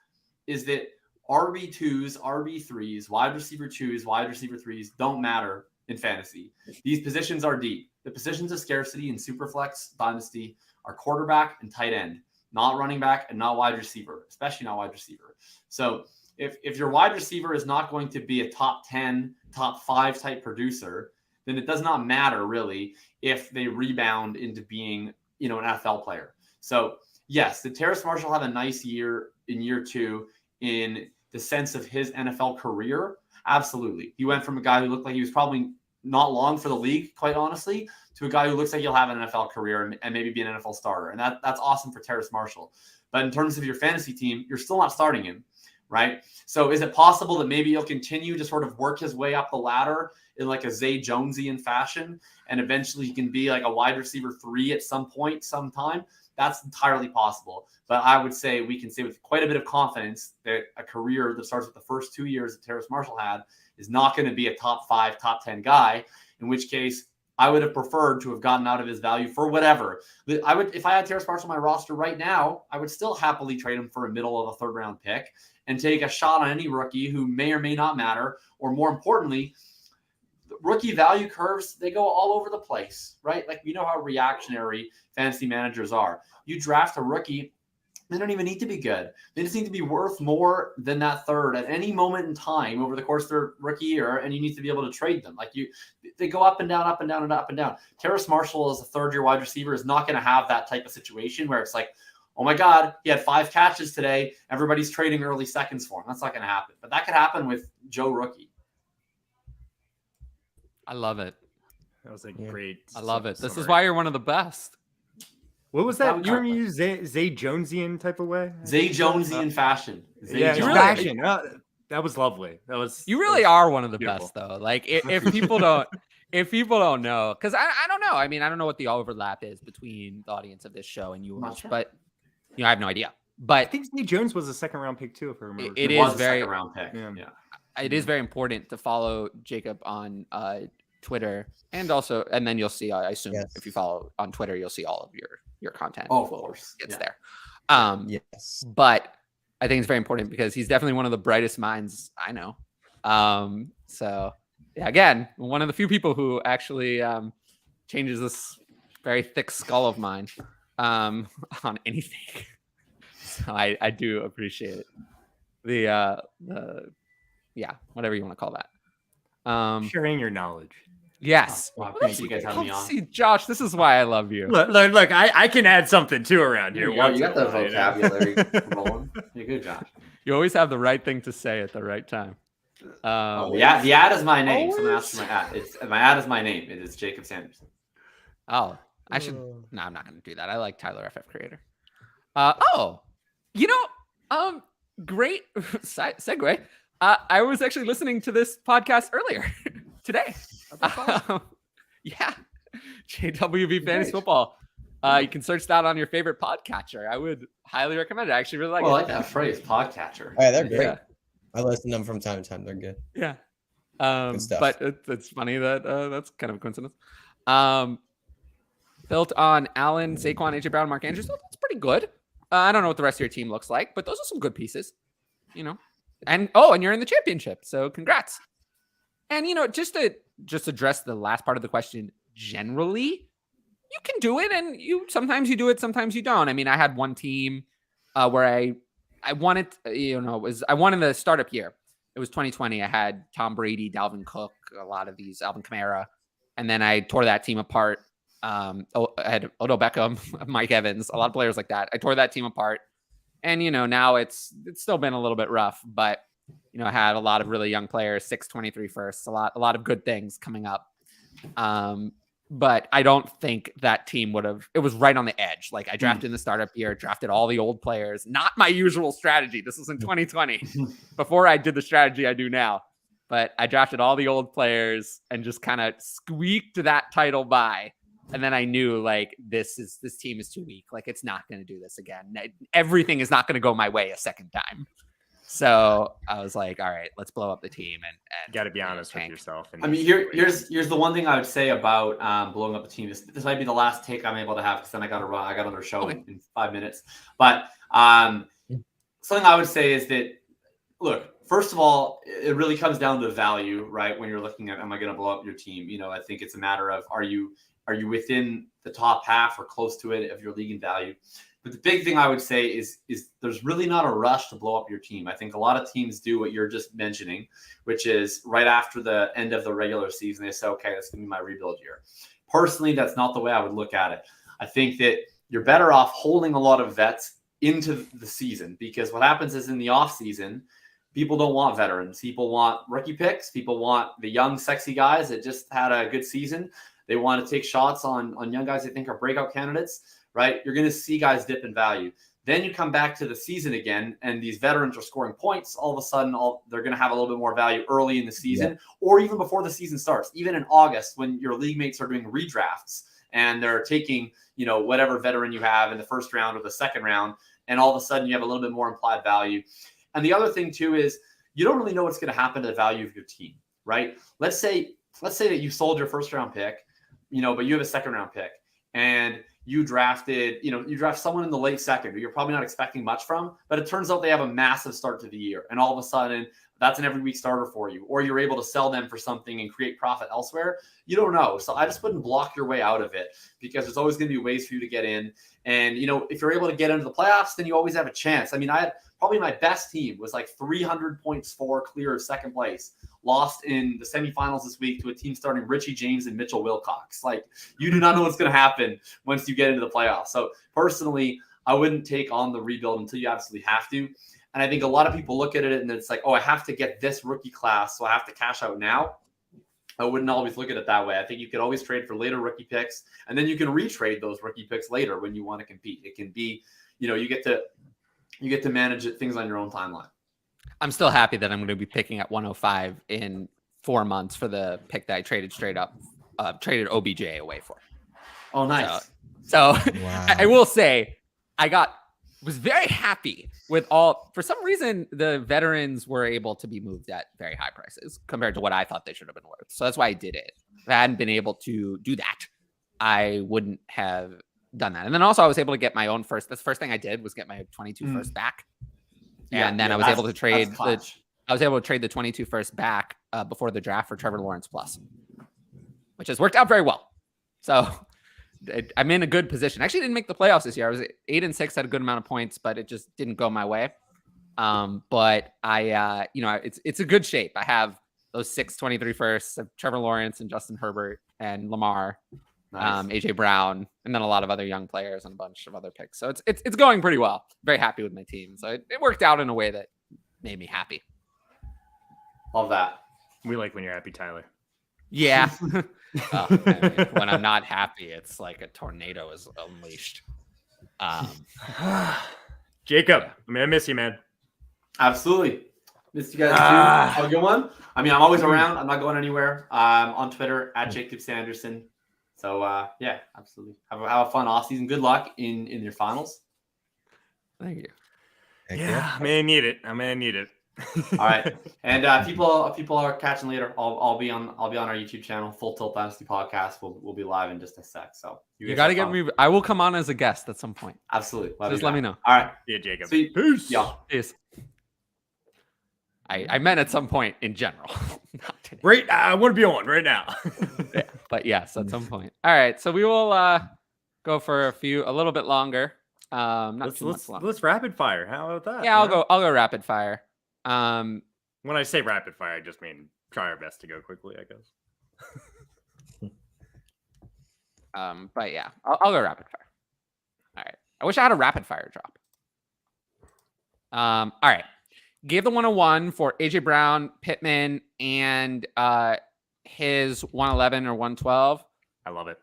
that RB2s, RB3s, wide receiver 2s, wide receiver 3s don't matter in fantasy. These positions are deep. The positions of scarcity in Superflex Dynasty are quarterback and tight end. Not running back and not wide receiver, especially not wide receiver. So if your wide receiver is not going to be a top 10, top 5 type producer, then it does not matter really if they rebound into being, an NFL player. So yes, did Terrace Marshall have a nice year in year 2 in the sense of his NFL career? Absolutely. He went from a guy who looked like he was probably not long for the league, quite honestly, to a guy who looks like he'll have an NFL career and maybe be an NFL starter. And that's awesome for Terrace Marshall. But in terms of your fantasy team, you're still not starting him, right? So is it possible that maybe he'll continue to sort of work his way up the ladder in like a Zay Jonesian fashion, and eventually he can be like a wide receiver 3 at some point, sometime? That's entirely possible. But I would say we can say with quite a bit of confidence that a career that starts with the first 2 years that Terrace Marshall had is not going to be a top 5, top 10 guy, in which case I would have preferred to have gotten out of his value for whatever. I would, if I had Terrace Marshall on my roster right now, I would still happily trade him for a middle of a 3rd round pick and take a shot on any rookie who may or may not matter. Or more importantly, rookie value curves, they go all over the place, right? Like, we know how reactionary fantasy managers are. You draft a rookie, they don't even need to be good. They just need to be worth more than that 3rd at any moment in time over the course of their rookie year, and you need to be able to trade them. They go up and down, up and down, and up and down. Terrace Marshall as a 3rd-year wide receiver is not going to have that type of situation where it's like, oh my God, he had 5 catches today. Everybody's trading early seconds for him. That's not going to happen. But that could happen with Joe Rookie. I love it. That was great. I love it. This is why you're one of the best. What was that? You remember you Zay Jonesian type of way? Zay Jonesian fashion. Fashion. That was lovely. You really are one of the best, though. Like, if people don't know, because I don't know. I mean, I don't know what the overlap is between the audience of this show and yours, but I have no idea. But I think Zay Jones was a 2nd round pick too, if I remember. It is very 2nd round pick. Yeah. It is very important to follow Jacob on Twitter, and then you'll see. I assume if you follow on Twitter, you'll see all of your content. Oh, of course, it's there. Yes, but I think it's very important because he's definitely one of the brightest minds I know. So yeah, again, one of the few people who actually changes this very thick skull of mine on anything. So I do appreciate it. The whatever you want to call that. Sharing your knowledge. Yes. I appreciate you guys having me on. See, Josh, this is why I love you. Look, I can add something too around here. You got the vocabulary rolling. You're good, Josh. You always have the right thing to say at the right time. The ad is my name. Someone asked for my ad. My ad is my name. It is Jacob Sanderson. Oh, I should. No, I'm not going to do that. I like Tyler FF Creator. Great segue. I was actually listening to this podcast earlier today. Yeah, JWB Fantasy Football. You can search that on your favorite podcatcher. I would highly recommend it. I actually really like it. I like that phrase, podcatcher. Yeah, they're great. Yeah. I listen to them from time to time. They're good. Yeah. Good stuff. But it's funny that that's kind of a coincidence. Built on Allen, Saquon, AJ Brown, Mark Andrews. That's pretty good. I don't know what the rest of your team looks like, but those are some good pieces, And you're in the championship, so congrats. And just to address the last part of the question, generally, you can do it, and sometimes you do it, sometimes you don't. I mean, I had one team where I won it. I won in the startup year. It was 2020. I had Tom Brady, Dalvin Cook, a lot of these, Alvin Kamara, and then I tore that team apart. I had Odell Beckham, Mike Evans, a lot of players like that. I tore that team apart, and now it's still been a little bit rough, but I had a lot of really young players, 623 firsts, a lot of good things coming up. But I don't think that team would have. It was right on the edge. Like I drafted in the startup year, drafted all the old players. Not my usual strategy. This was in 2020, before I did the strategy I do now. But I drafted all the old players and just kind of squeaked that title by. And then I knew this team is too weak. Like it's not going to do this again. Everything is not going to go my way a second time. So I was like, all right, let's blow up the team and you got to be honest with yourself. I mean, here's the one thing I would say about blowing up the team. This might be the last take I'm able to have because then I got to run. I got another show in 5 minutes. But something I would say is that, look, first of all, it really comes down to value, right? When you're looking at, am I going to blow up your team? I think it's a matter of, are you within the top half or close to it of your league in value? But the big thing I would say is there's really not a rush to blow up your team. I think a lot of teams do what you're just mentioning, which is right after the end of the regular season, they say, okay, that's going to be my rebuild year. Personally, that's not the way I would look at it. I think that you're better off holding a lot of vets into the season, because what happens is in the off season, people don't want veterans. People want rookie picks. People want the young, sexy guys that just had a good season. They want to take shots on young guys they think are breakout candidates. Right? You're going to see guys dip in value. Then you come back to the season again, and these veterans are scoring points. All of a sudden, they're going to have a little bit more value early in the season, or even before the season starts. Even in August, when your league mates are doing redrafts and they're taking, whatever veteran you have in the first round or the second round, and all of a sudden you have a little bit more implied value. And the other thing too is you don't really know what's going to happen to the value of your team, right? Let's say that you sold your first round pick, but you have a second round pick, and you drafted, you draft someone in the late second who you're probably not expecting much from, but it turns out they have a massive start to the year. And all of a sudden that's an every week starter for you, or you're able to sell them for something and create profit elsewhere. You don't know. So I just wouldn't block your way out of it, because there's always going to be ways for you to get in. And, if you're able to get into the playoffs, then you always have a chance. I mean, I had probably my best team was like 300 points for clear of second place. Lost in the semifinals this week to a team starting Richie James and Mitchell Wilcox. Like, you do not know what's going to happen once you get into the playoffs. So personally, I wouldn't take on the rebuild until you absolutely have to. And I think a lot of people look at it and it's like, oh, I have to get this rookie class, so I have to cash out now. I wouldn't always look at it that way. I think you could always trade for later rookie picks, and then you can retrade those rookie picks later when you want to compete. It can be, you get to manage things on your own timeline. I'm still happy that I'm going to be picking at 105 in 4 months for the pick that I traded traded OBJ away for. Oh, nice. So wow. I will say was very happy with for some reason, the veterans were able to be moved at very high prices compared to what I thought they should have been worth. So that's why I did it. If I hadn't been able to do that, I wouldn't have done that. And then also I was able to get my own first. That's the first thing I did was get my 22 first back. And then I was able to trade the 22 first back before the draft for Trevor Lawrence Plus, which has worked out very well. So I'm in a good position. I actually didn't make the playoffs this year. I was 8-6, had a good amount of points, but it just didn't go my way. But I, it's a good shape. I have those 623 firsts of Trevor Lawrence and Justin Herbert and Lamar, Nice. AJ Brown, and then a lot of other young players and a bunch of other picks. So it's going pretty well. Very happy with my team. So it worked out in a way that made me happy. Love that. We like when you're happy, Tyler. Yeah. I mean, when I'm not happy, it's like a tornado is unleashed. Jacob, Yeah. I mean, I miss you, man. Absolutely. Missed you guys too. Have a good one. I mean, I'm always around. I'm not going anywhere. On Twitter at Jacob Sanderson. So yeah, absolutely. Have a fun off season. Good luck in your finals. Thank you. Yeah, I may need it. All right. And people are catching later. I'll be on our YouTube channel, Full Tilt Dynasty Podcast. We'll be live in just a sec. So You got to get me. I will come on as a guest at some point. Absolutely. Just let me know. All right. Yeah, Jacob. Sweet. Peace. Yeah. Peace. I meant at some point in general. Not today. Right. I want to be on right now. Yeah, but yes, at some point. All right. So we will go for a little bit longer. Not too much longer. Let's rapid fire. How about that? Yeah, I'll go rapid fire. When I say rapid fire, I just mean try our best to go quickly, I guess. But yeah, I'll go rapid fire. All right. I wish I had a rapid fire drop. All right. Gave the 101 for AJ Brown, Pittman, and his 111 or 112. I love it.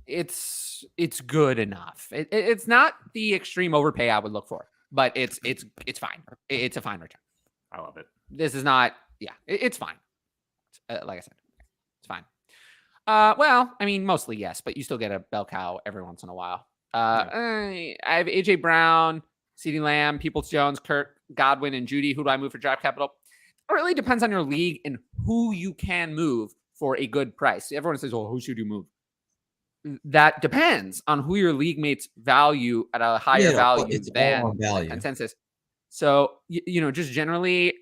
It's good enough. It's not the extreme overpay I would look for, but it's fine. It's a fine return. I love it. This is not. Yeah, it's fine. Like I said, it's fine. Well, I mean, mostly yes, but you still get a bell cow every once in a while. I have AJ Brown, CeeDee Lamb, Peoples-Jones, Kirk, Godwin, and Judy. Who do I move for draft capital? It really depends on your league and who you can move for a good price. Everyone says, well, who should you move? That depends on who your league mates value at a higher value than consensus. So, just generally,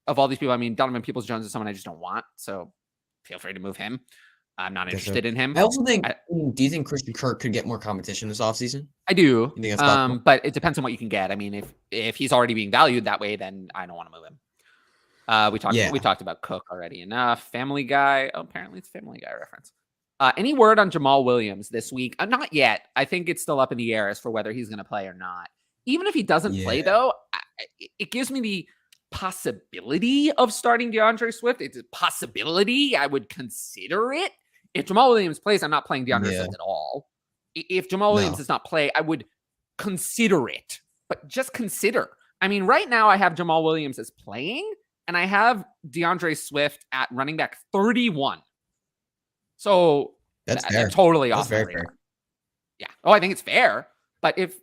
of all these people, I mean, Donovan Peoples-Jones is someone I just don't want. So feel free to move him. I'm not interested in him. I also think, do you think Christian Kirk could get more competition this offseation? I do. You think that's but it depends on what you can get. I mean, if he's already being valued that way, then I don't want to move him. We talked about Cook already enough. Family Guy. Oh, apparently it's Family Guy reference. Any word on Jamal Williams this week? Not yet. I think it's still up in the air as for whether he's going to play or not. Even if he doesn't play, though, it gives me the possibility of starting DeAndre Swift. It's a possibility. I would consider it. If Jamal Williams plays, I'm not playing DeAndre Swift at all. If Jamal Williams does not play, I would consider it. But just consider. I mean, right now I have Jamal Williams as playing, and I have DeAndre Swift at running back 31. So that's fair. Totally that's off very my radar. fair. Yeah. Oh, I think it's fair. But if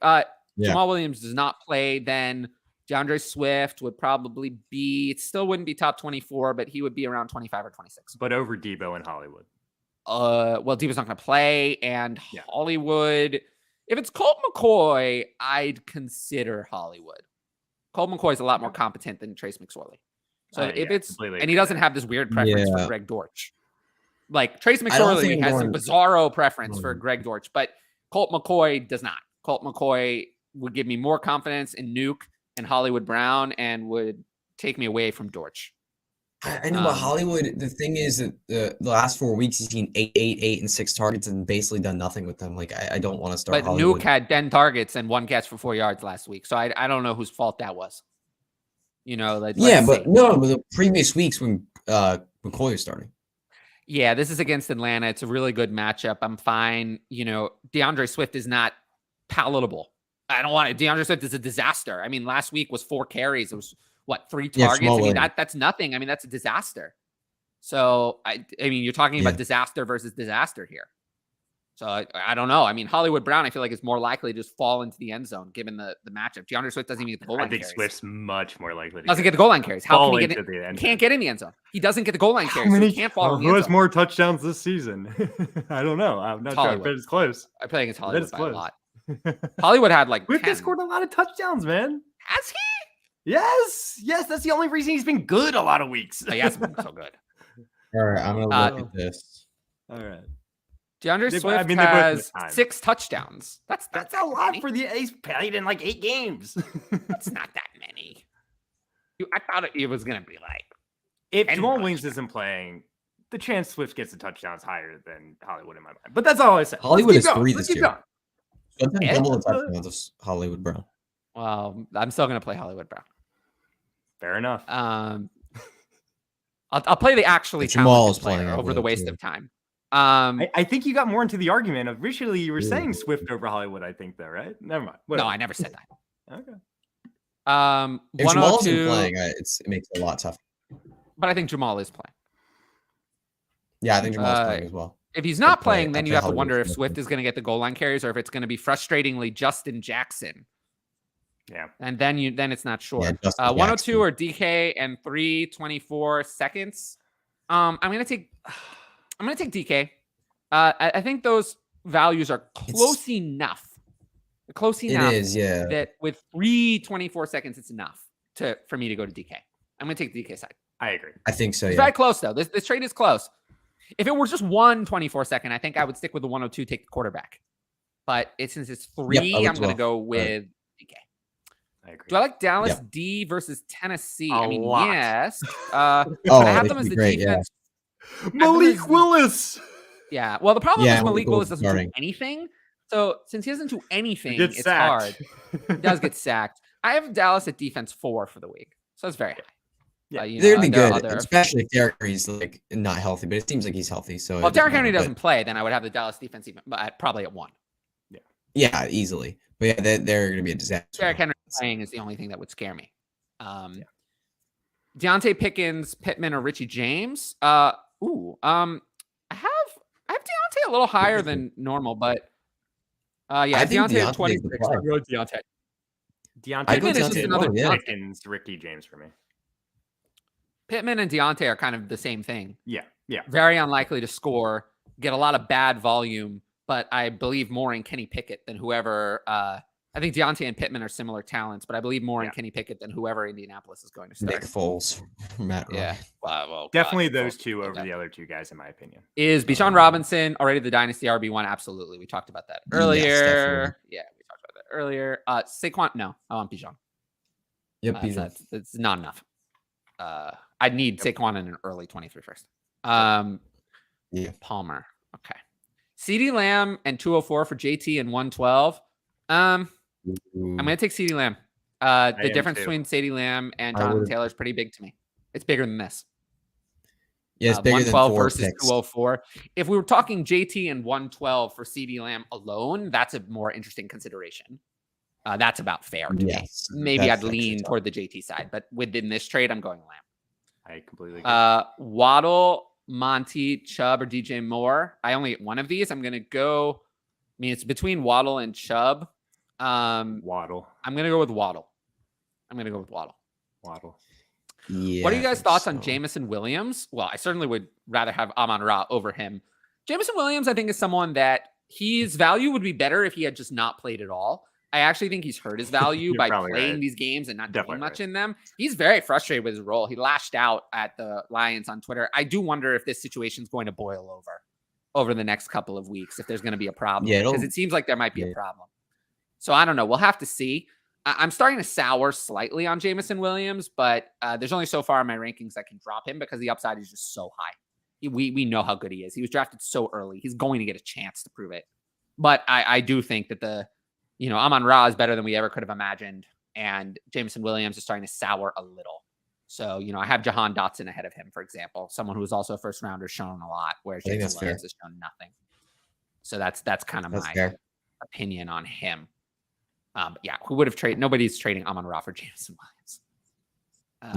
Jamal Williams does not play, then DeAndre Swift would probably be, it still wouldn't be top 24, but he would be around 25 or 26. But over Debo and Hollywood. Well, Debo's not going to play, and Hollywood. If it's Colt McCoy, I'd consider Hollywood. Colt McCoy is a lot more competent than Trace McSorley. So if it's, and he doesn't have this weird preference for Greg Dortch. Like Trace McSorley has some bizarro preference for Greg Dortch, but Colt McCoy does not. Colt McCoy would give me more confidence in Nuke and Hollywood Brown and would take me away from Dortch. I know, but Hollywood, the thing is that the last 4 weeks he's seen 8, and 6 targets and basically done nothing with them. Like, I don't want to start. But Hollywood. Nuke had 10 targets and 1 catch for 4 yards last week. So I don't know whose fault that was. But the previous weeks when McCoy was starting. Yeah, this is against Atlanta. It's a really good matchup. I'm fine. DeAndre Swift is not palatable. I don't want it. DeAndre Swift is a disaster. I mean, last week was 4 carries. It was 3 targets? I mean, that's nothing. I mean, that's a disaster. So I mean, you're talking about disaster versus disaster here. So I don't know. I mean, Hollywood Brown, I feel like is more likely to just fall into the end zone given the matchup. DeAndre Swift doesn't even get the goal line carries. I think Swift's much more likely to doesn't get the goal line carries. How can he get it? Can't get in the end zone. He doesn't get the goal line carries. So he can't fall in the end zone. Who has more touchdowns this season? I don't know. I'm not sure, but it's close. I play against Hollywood by a lot. Hollywood had like Swift has scored a lot of touchdowns, man. Has he? Yes. That's the only reason he's been good a lot of weeks. He hasn't been so good. All right, I'm gonna look at this. All right. DeAndre Swift has 6 touchdowns. That's a lot for the. He's played in like 8 games. That's not that many. I thought it was gonna be like If Jamal Williams isn't playing, the chance Swift gets a touchdown is higher than Hollywood in my mind. But that's all I said. Hollywood is 3 this year. Yeah. Double the touchdowns of Hollywood Brown. Well, I'm still going to play Hollywood Brown. Fair enough. I'll play the actually Jamal's talented player playing over the waste too. of time. I think you got more into the argument of recently you were saying Swift over Hollywood, I think, though, right? Never mind. No, I never said that. Okay. If Jamal's 102, playing, it makes it a lot tougher. but I think Jamal is playing. Yeah, I think Jamal's playing as well. If he's not playing, I'll then you play have to Hollywood wonder if Smith. Swift is going to get the goal line carries or if it's going to be frustratingly Justin Jackson. Yeah. And then it's not sure. Yeah, Justin 102 Jackson. or DK and 3:24 seconds. I'm gonna take DK. I think those values are close enough. Close enough. It is, yeah. That with 3:24 seconds, it's enough for me to go to DK. I'm gonna take the DK side. I agree. I think so. It's Yeah. very close though. This trade is close. If it were just 1:24 second, I think I would stick with the 102, take the quarterback. But since it's 3, Yep, I'm gonna go with DK. I agree. Do I like Dallas Yep. D versus Tennessee? A lot. yes. I Oh, have it them as could the be great, yeah. defense. Malik Willis. Yeah. Well, the problem Yeah, is Malik Willis Willis doesn't starting. do anything. So since he doesn't do anything, Gets it's sacked. hard. He does get sacked. I have Dallas at defense 4 for the week, so that's very high. Yeah. They're gonna be there are good, other- especially if Derrick Henry's like not healthy, but it seems like he's healthy. So Well, if Derrick Henry matter, doesn't play, then I would have the Dallas defense probably at 1. yeah, easily. But yeah, they're gonna be a disaster. Derrick Henry playing is the only thing that would scare me. Deontay Pickens, Pittman, or Richie James. I have Deontay a little higher than normal, but I think Deontay at Deontay's 26. the play. I wrote Deontay. Deontay I think Pittman is just Deontay- another yeah. Pickens, Ricky James for me. Pittman and Deontay are kind of the same thing. Yeah. Yeah. Very unlikely to score, get a lot of bad volume, but I believe more in Kenny Pickett than whoever. I think Deontay and Pittman are similar talents, but I believe more in Kenny Pickett than whoever Indianapolis is going to start. Nick Foles, Matt Ryan. Yeah. Well, Definitely God, those Foles. two over Okay. the other two guys, in my opinion. Is Bijan Robinson already the Dynasty RB1? Absolutely. We talked about that earlier. definitely. Yeah, we talked about that earlier. Saquon, no, I want Bijan. Yep, he's It's not enough. I'd need Saquon in an early 23 first. Yeah. Palmer. Okay. CeeDee Lamb and 204 for JT and 112. I'm going to take CeeDee Lamb. The am difference too. between CeeDee Lamb and I Jonathan would- Taylor is pretty big to me. It's bigger than this. Yeah, it's bigger than 112 4 versus picks. 204. If we were talking JT and 112 for CeeDee Lamb alone, that's a more interesting consideration. That's about fair to Yes, me. Maybe that's I'd lean actually toward the JT side, but within this trade, I'm going Lamb. I completely agree. Waddle, Monty, Chubb, or DJ Moore. I only get one of these. I'm going to go. I mean, it's between Waddle and Chubb. Waddle. I'm going to go with Waddle. Waddle. Yeah. What are you I guys' think thoughts on so. Jamison Williams? Well, I certainly would rather have Amon-Ra over him. Jamison Williams, I think, is someone that his value would be better if he had just not played at all. I actually think he's hurt his value You're by probably playing right. these games and not Definitely doing much right. in them. He's very frustrated with his role. He lashed out at the Lions on Twitter. I do wonder if this situation is going to boil over the next couple of weeks, if there's going to be a problem. Yeah, Because it seems like there might be a problem. So I don't know. We'll have to see. I'm starting to sour slightly on Jamison Williams, but there's only so far in my rankings I can drop him because the upside is just so high. We know how good he is. He was drafted so early. He's going to get a chance to prove it. But I do think that Amon-Ra is better than we ever could have imagined. And Jamison Williams is starting to sour a little. So, I have Jahan Dotson ahead of him, for example, someone who was also a first rounder, shown a lot, whereas I think Jamison that's fair. Williams has shown nothing. So that's kind of That's my fair. opinion on him. Yeah, who would have traded? Nobody's trading Amon-Ra for Jamison Williams.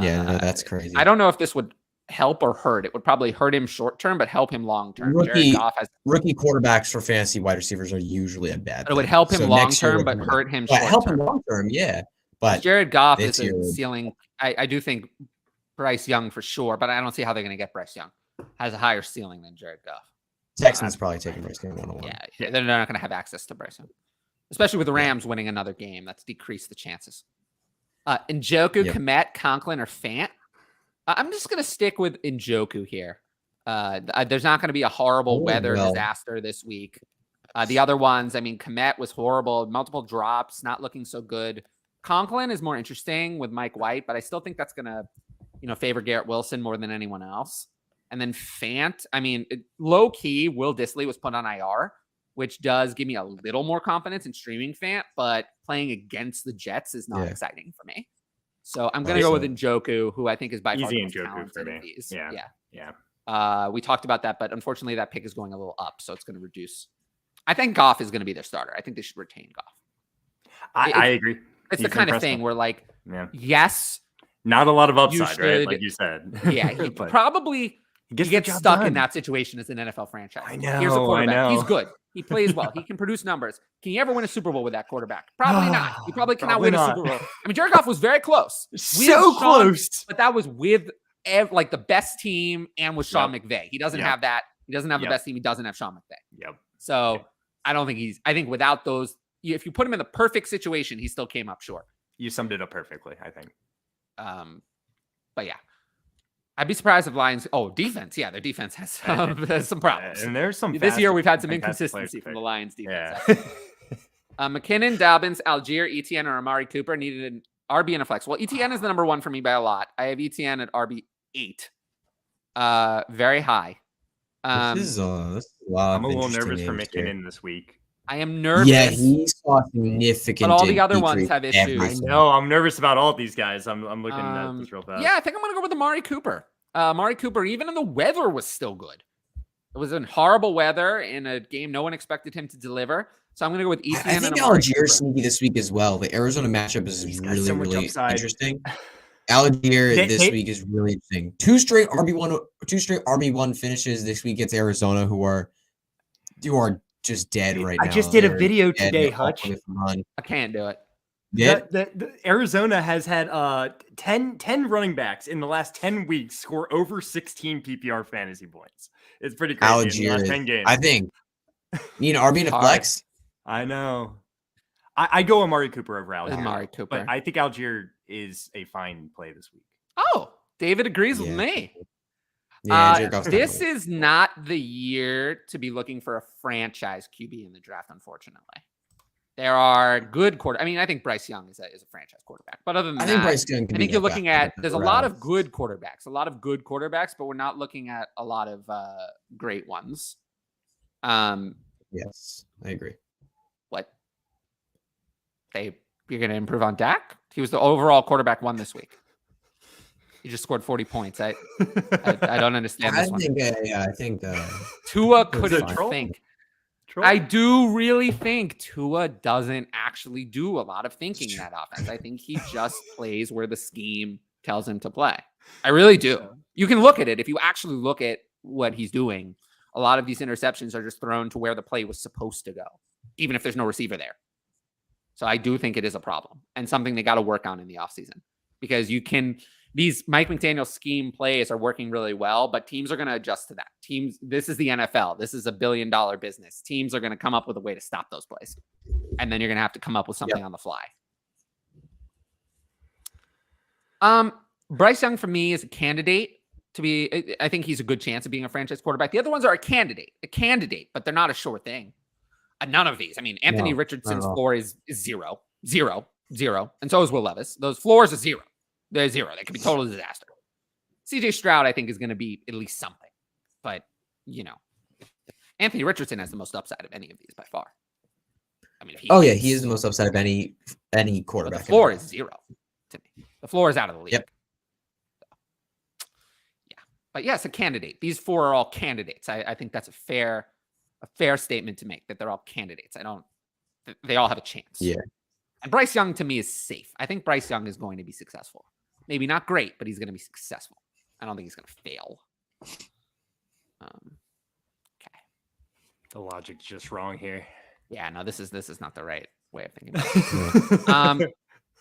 Yeah, no, that's crazy. I don't know if this would help or hurt. It would probably hurt him short term, but help him long term. Jared Goff has. Rookie quarterbacks for fantasy wide receivers are usually a bad It would thing. help him So long next year term, would but be- hurt him But short help him term. long term, yeah. But Jared Goff this is year a would- ceiling. I do think Bryce Young for sure, but I don't see how they're going to get Bryce Young. Has a higher ceiling than Jared Goff. Texans probably taking Bryce Young 101. Yeah, they're not going to have access to Bryce Young, especially with the Rams winning another game. That's decreased the chances. Njoku, Yep. Kmet, Conklin, or Fant. I'm just going to stick with Njoku here. There's not going to be a horrible weather disaster this week. The other ones, I mean, Kmet was horrible, multiple drops, not looking so good. Conklin is more interesting with Mike White, but I still think that's going to, favor Garrett Wilson more than anyone else. And then Fant, I mean, low key, Will Dissly was put on IR, which does give me a little more confidence in streaming Fant, but playing against the Jets is not exciting for me. So I'm going to go with Njoku, who I think is by far the most talented of these. Yeah. We talked about that, but unfortunately that pick is going a little up, so it's going to reduce. I think Goff is going to be their starter. I think they should retain Goff. I agree. It's the kind of thing where, like, yes, not a lot of upside, right? Like you said. Yeah, he probably gets stuck in that situation as an NFL franchise. I know. Here's a quarterback. He's good. He plays well. He can produce numbers. Can you ever win a Super Bowl with that quarterback? Probably not. You probably cannot win a Super Bowl. I mean, Jared Goff was very close. So close. But that was with like the best team and with Sean McVay. He doesn't have that. He doesn't have the best team. He doesn't have Sean McVay. Yep. So I don't think I think without those, if you put him in the perfect situation, he still came up short. You summed it up perfectly, I think. But yeah. I'd be surprised if Lions. Oh, defense. Yeah, their defense has some problems. And there's some. This year we've had some inconsistency from the Lions defense. Yeah. McKinnon, Dobbins, Algier, ETN, or Amari Cooper needed an RB and a flex. Well, ETN is the number one for me by a lot. I have ETN at RB8. Very high. This is a lot. I'm a little nervous for McKinnon this week. I am nervous. Yeah, he saw significant. But all the other ones have issues. I know. I'm nervous about all these guys. I'm looking at this real fast. Yeah, I think I'm going to go with Amari Cooper. Amari Cooper, even in the weather, was still good. It was in horrible weather in a game no one expected him to deliver. So I'm going to go with ETN. I think Algier sneaky this week as well. The Arizona matchup is really interesting. Algier this week is really interesting. Two straight RB1 finishes this week against Arizona, who are just dead right now. I just did a video today, Hutch. I can't do it. Yeah. The Arizona has had 10 running backs in the last 10 weeks score over 16 PPR fantasy points. It's pretty crazy. Algier, in the last 10 games. I think. You know, RB and a flex. I know. I go Amari Cooper over Algier. Amari Cooper. But I think Algier is a fine play this week. Oh, David agrees with me. Yeah, this is not the year to be looking for a franchise QB in the draft, unfortunately. There are good I mean, I think Bryce Young is a franchise quarterback. But other than that, I think you're looking at there's a lot of good quarterbacks, but we're not looking at a lot of great ones. Yes, I agree. What? You're going to improve on Dak? He was the overall quarterback one this week. He just scored 40 points. I don't understand this one. I think Tua couldn't think. I do really think Tua doesn't actually do a lot of thinking in that offense. I think he just plays where the scheme tells him to play. I really do. You can look at it. If you actually look at what he's doing, a lot of these interceptions are just thrown to where the play was supposed to go, even if there's no receiver there. So I do think it is a problem and something they got to work on in the offseason, because these Mike McDaniel scheme plays are working really well, but teams are going to adjust to that. This is the NFL. This is $1 billion business. Teams are going to come up with a way to stop those plays. And then you're going to have to come up with something on the fly. Bryce Young for me is a candidate to be, I think he's a good chance of being a franchise quarterback. The other ones are a candidate, but they're not a sure thing. None of these. I mean, Anthony Richardson's floor is 0, 0, 0. And so is Will Levis. Those floors are 0. They're 0. They could be total disaster. CJ Stroud, I think, is going to be at least something. But, Anthony Richardson has the most upside of any of these by far. I mean, he is the most upside of any quarterback. But the floor is 0 to me. The floor is out of the league. Yep. So, yeah. But yes, a candidate. These 4 are all candidates. I think that's a fair statement to make, that they're all candidates. They all have a chance. Yeah. And Bryce Young to me is safe. I think Bryce Young is going to be successful. Maybe not great, but he's going to be successful. I don't think he's going to fail. Okay. The logic's just wrong here. Yeah, no, this is not the right way of thinking about it.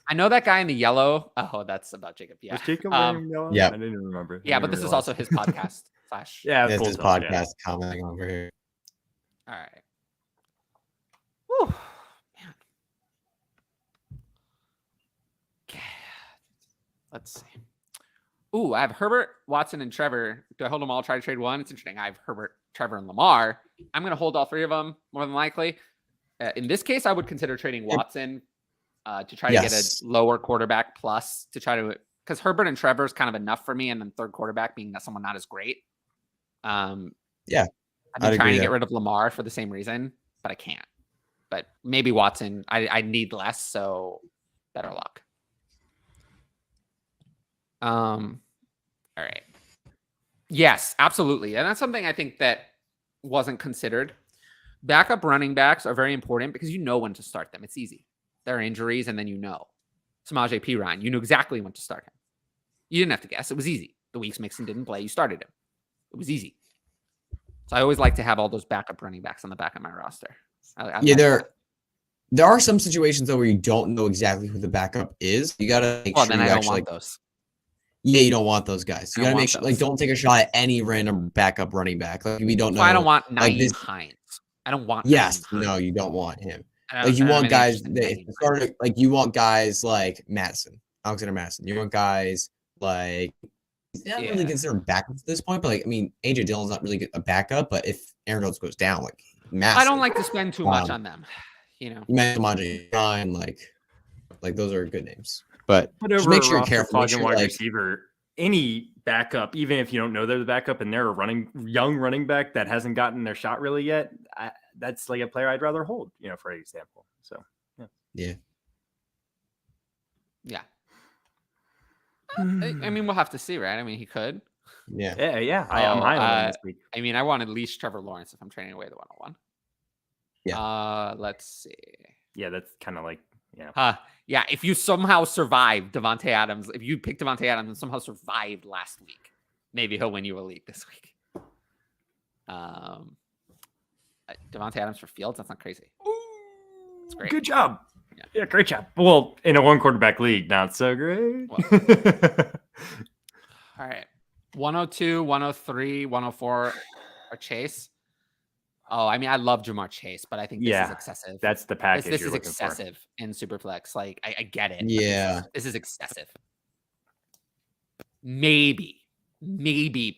I know that guy in the yellow. Oh, that's about Jacob. Yeah. Was Jacob wearing yellow? Yeah. I didn't even remember. Yeah, but this is also his podcast. Yeah, it's his podcast commenting over here. All right. Whew. Man. Okay. Let's see. Ooh, I have Herbert, Watson, and Trevor. Do I hold them all? Try to trade one? It's interesting. I have Herbert, Trevor, and Lamar. I'm going to hold all 3 of them more than likely. In this case, I would consider trading Watson to try to get a lower quarterback plus to try to because Herbert and Trevor is kind of enough for me, and then third quarterback being that someone not as great. Yeah, I've been trying to get rid of Lamar for the same reason, but I can't. But maybe Watson, I need less, so better luck. All right. Yes, absolutely. And that's something I think that wasn't considered. Backup running backs are very important because you know when to start them. It's easy. There are injuries, and then you know. Samaje Perine, you knew exactly when to start him. You didn't have to guess. It was easy. The weeks Mixon didn't play, you started him. It was easy. So I always like to have all those backup running backs on the back of my roster. There are some situations though where you don't know exactly who the backup is. You gotta make sure then you I don't actually want those. Yeah, you don't want those guys. You gotta make sure, those. don't take a shot at any random backup running back. Like we don't know. I don't want Naeem Hines. I don't want. Yes, Naeem Hines. no, you don't want him. Like you want guys that like you want guys like Madison, Alexander Madison. You want guys like he's not really considered backup at this point, but like I mean, AJ Dillon's not really a backup. But if Aaron Jones goes down, like massive. I don't like to spend too much on them. You know, like those are good names. But just make sure you're careful. Make sure, wide receiver, any backup, even if you don't know they're the backup and they're a young running back that hasn't gotten their shot really yet, that's like a player I'd rather hold, for example. So, yeah. I mean, we'll have to see, right? I mean, he could. Yeah. I'm high on him this week. I mean, I want at least Trevor Lawrence if I'm trading away the 101. Yeah. Let's see. Yeah, that's kind of like, yeah, if you somehow survived Devontae Adams, if you picked Devontae Adams and somehow survived last week, maybe he'll win you a league this week. Devontae Adams for Fields, that's not crazy. That's great. Good job. Yeah, great job. Well, in a one quarterback league, not so great. Well, all right. 102, 103, 104 are Chase. Oh, I mean, I love Jamar Chase, but I think this is excessive. That's the package. This is excessive in Superflex. Like, I get it. Yeah. This is excessive. Maybe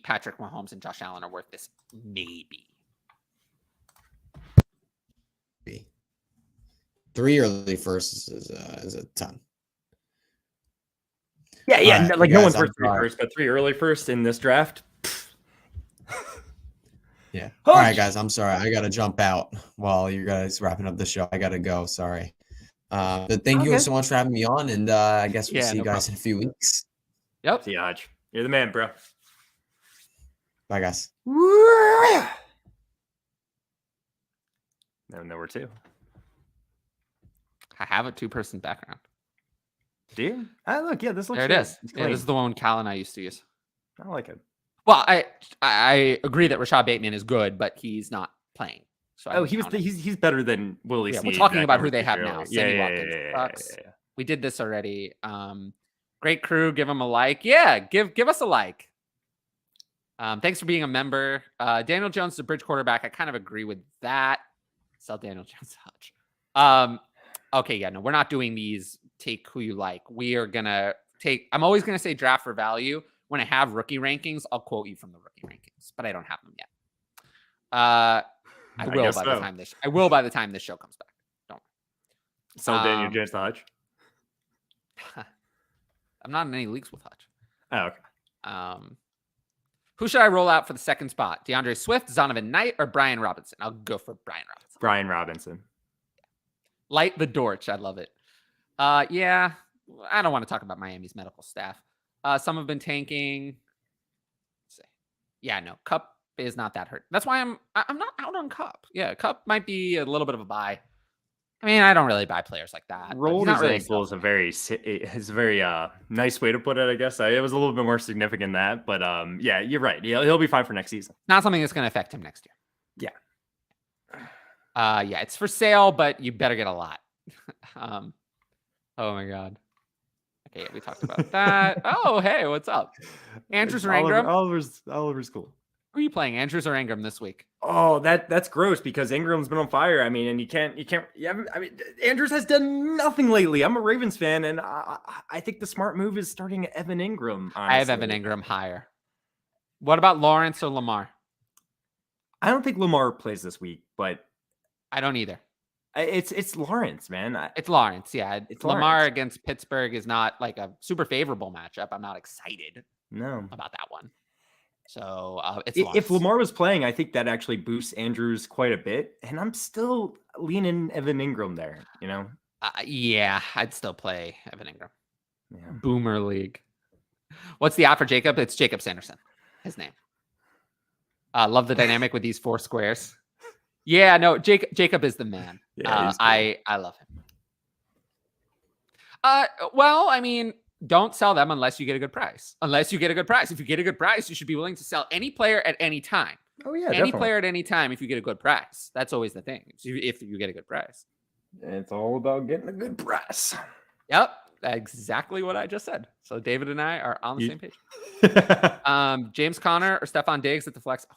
Patrick Mahomes and Josh Allen are worth this. Maybe. 3 early firsts is a ton. Yeah. Right, no one's worth 3 first, but 3 early first in this draft. Yeah. All right, guys. I'm sorry. I gotta jump out while you guys wrapping up the show. I gotta go. Sorry. But thank you so much for having me on, and I guess we'll see you guys in a few weeks. Yep. See you, Hodge. You're the man, bro. Bye, guys. No, number 2. I have a 2-person background. Do you? Look, this looks there. It is. Yeah, this is the one Cal and I used to use. I like it. Well, I agree that Rashad Bateman is good, but he's not playing. So he's better than Willie Snead. We're talking about who they have now. Sammy Watkins. We did this already. Great crew. Give them a like. Yeah, give us a like. Thanks for being a member. Daniel Jones is a bridge quarterback. I kind of agree with that. Sell Daniel Jones Hodge. Okay, yeah, no, we're not doing these take who you like. We are gonna take. I'm always gonna say draft for value. When I have rookie rankings, I'll quote you from the rookie rankings, but I don't have them yet. I will by the time this show comes back. Don't. So Daniel Jones Hodge. I'm not in any leagues with Hodge. Oh, okay. Who should I roll out for the second spot? DeAndre Swift, Zonovan Knight, or Brian Robinson? I'll go for Brian Robinson. Brian Robinson. Light the Dorch. I love it. Yeah, I don't want to talk about Miami's medical staff. Some have been tanking. Yeah, no, Cup is not that hurt. That's why I'm not out on Cup. Yeah, Cup might be a little bit of a buy. I mean, I don't really buy players like that. Rolled his ankle is a very nice way to put it, I guess. It was a little bit more significant than that, but yeah, you're right. He'll be fine for next season. Not something that's going to affect him next year. Yeah. Yeah, it's for sale, but you better get a lot. Oh my God. Okay, we talked about that. Oh, hey, what's up? Andrews or Ingram? Oliver's cool. Who are you playing, Andrews or Ingram this week? Oh, that's gross because Ingram's been on fire. I mean, and you can't. I mean, Andrews has done nothing lately. I'm a Ravens fan, and I think the smart move is starting Evan Ingram. Honestly. I have Evan Ingram higher. What about Lawrence or Lamar? I don't think Lamar plays this week, but I don't either. It's Lawrence, man. It's Lawrence. Yeah. It's Lamar Lawrence. against Pittsburgh is not like a super favorable matchup. I'm not excited about that one. So it's if Lamar was playing, I think that actually boosts Andrews quite a bit. And I'm still leaning Evan Ingram there, you know? Yeah, I'd still play Evan Ingram. Yeah. Boomer League. What's the app for Jacob? It's Jacob Sanderson, his name. Love the dynamic with these 4 squares. Yeah, no, Jacob is the man. Yeah, I love him. Well, I mean, don't sell them unless you get a good price. If you get a good price, you should be willing to sell any player at any time. Oh yeah, any player at any time if you get a good price. That's always the thing. If you get a good price. It's all about getting a good price. Yep, exactly what I just said. So David and I are on the same page. James Conner or Stephon Diggs at the flex. Oh,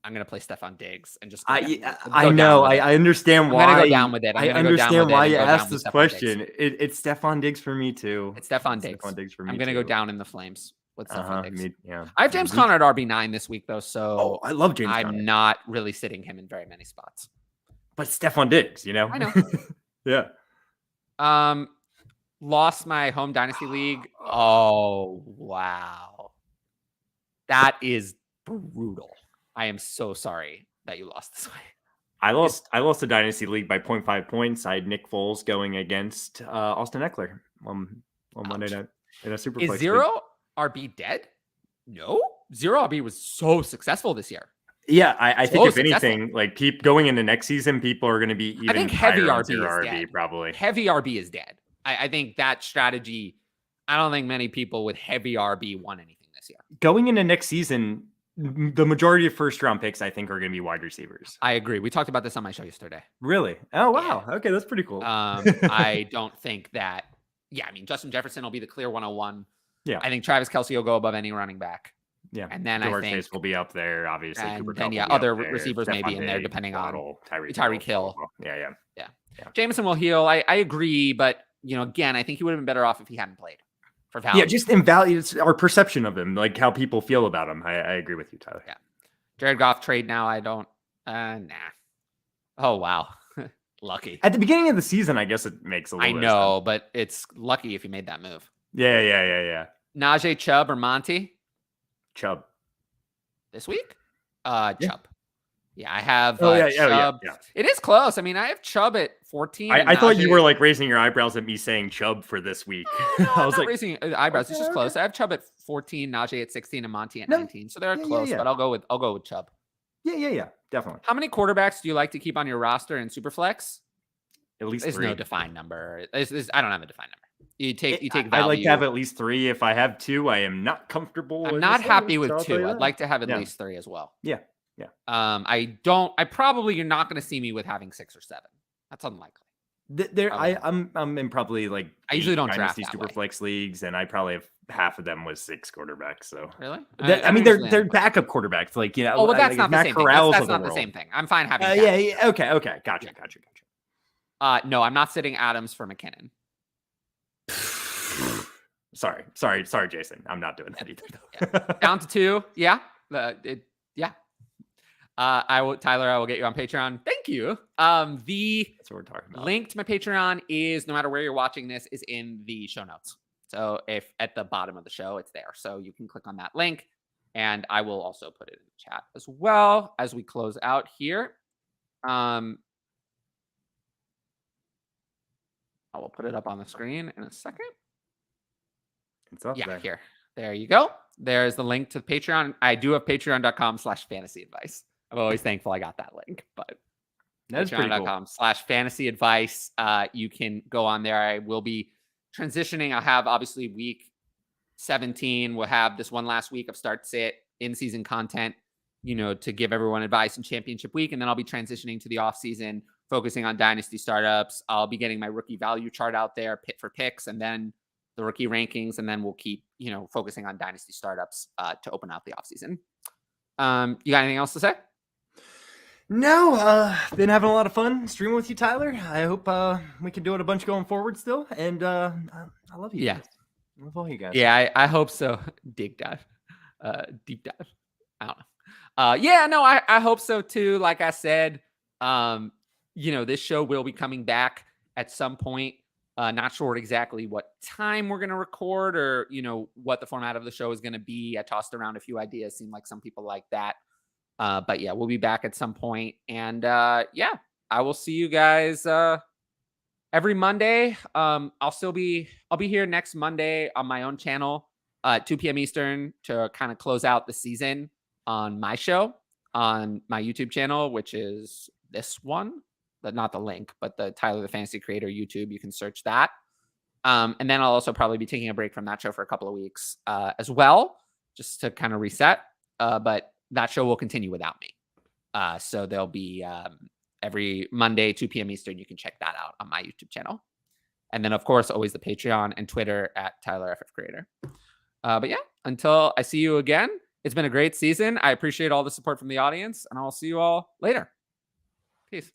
I'm gonna play Stephon Diggs and just. I know. I understand why. I'm gonna go down with it. I understand why you asked this question. It's Stephon Diggs for me too. It's Stephon Diggs for me. I'm gonna go down in the flames with Stephon Diggs. Yeah. I have James Conner at RB9 this week though, so I love James. I'm not really sitting him in very many spots. But Stephon Diggs, you know. I know. Yeah. Lost my home dynasty league. Oh wow, that is brutal. I am so sorry that you lost this way. I lost the dynasty league by 0.5 points. I had Nick Foles going against Austin Eckler on Monday night in a super. Is zero RB dead? No, zero RB was so successful this year. Yeah, I think if anything, like going into next season, people are going to be even. I think heavy RB is RB dead. Probably heavy RB is dead. I think that strategy. I don't think many people with heavy RB won anything this year. Going into next season, the majority of first round picks, I think, are going to be wide receivers. I agree. We talked about this on my show yesterday. Really? Oh wow. Yeah. Okay, that's pretty cool. I don't think that. Yeah, I mean, Justin Jefferson will be the clear 101. Yeah, I think Travis Kelce will go above any running back. Yeah, and then George I think Chase will be up there, obviously. And then other receivers may be in there depending on Tyreek Hill. Yeah. Jameson will heal. I agree, but again, I think he would have been better off if he hadn't played. For value. Yeah, just it's our perception of him, like how people feel about him. I agree with you, Tyler. Yeah, Jared Goff trade now. I don't. Nah. Oh wow, lucky. At the beginning of the season, I guess it makes a little. I know, but it's lucky if you made that move. Yeah. Najee, Chubb, or Monty? Chubb. This week? Chubb. Yeah, I have Chubb. Yeah. It is close. I mean, I have Chubb at 14. I thought you were like raising your eyebrows at me saying Chubb for this week. No, I was not like raising eyebrows. It's just close. I have Chubb at 14, Najee at 16, and Monty at 19. So they're close, but I'll go with Chubb. Yeah, definitely. How many quarterbacks do you like to keep on your roster in Superflex? At least There's 3. no defined number. I don't have a defined number. You take value. I like to have at least 3. If I have 2, I am not comfortable. I'm not happy with 2. I'd like to have at least 3 as well. Yeah. You're not going to see me with having 6 or 7. That's unlikely. I'm in probably like I usually don't draft super flex leagues, and I probably have half of them with 6 quarterbacks. So really, they're backup quarterbacks. Like Oh, well, that's not the same thing. That's not the same thing. I'm fine having. Yeah. Okay. Gotcha. No, I'm not sitting Adams for McKinnon. Sorry, Jason. I'm not doing that either. Yeah. Down to 2. Yeah. Tyler, I will get you on Patreon. Thank you. That's what we're talking about. Link to my Patreon is, no matter where you're watching this, is in the show notes. So if at the bottom of the show, it's there. So you can click on that link, and I will also put it in the chat as well as we close out here. I will put it up on the screen in a second. It's up there. Here. There you go. There's the link to Patreon. I do have patreon.com/fantasy advice. I'm always thankful I got that link, but that's patreon.com/fantasy advice. You can go on there. I will be transitioning. I'll have obviously week 17. We'll have this one last week of start sit in season content, to give everyone advice in championship week. And then I'll be transitioning to the off season, focusing on dynasty startups. I'll be getting my rookie value chart out there, pit for picks, and then the rookie rankings. And then we'll keep, focusing on dynasty startups to open out the off season. You got anything else to say? No, been having a lot of fun streaming with you, Tyler. I hope we can do it a bunch going forward still. And I love you guys. I love all you guys. Yeah, I hope so. Deep dive. I don't know. I hope so too. Like I said, this show will be coming back at some point. Not sure exactly what time we're going to record or, what the format of the show is going to be. I tossed around a few ideas. Seemed like some people like that. But yeah, we'll be back at some point. And yeah, I will see you guys every Monday. I'll be here next Monday on my own channel, 2 p.m. Eastern, to kind of close out the season on my show on my YouTube channel, which is this one. Not the link, but the Tyler the Fantasy Creator YouTube. You can search that. And then I'll also probably be taking a break from that show for a couple of weeks as well, just to kind of reset. But that show will continue without me. So there'll be every Monday, 2 p.m. Eastern. You can check that out on my YouTube channel. And then, of course, always the Patreon and Twitter at Tyler FF Creator. But yeah, until I see you again, it's been a great season. I appreciate all the support from the audience, and I'll see you all later. Peace.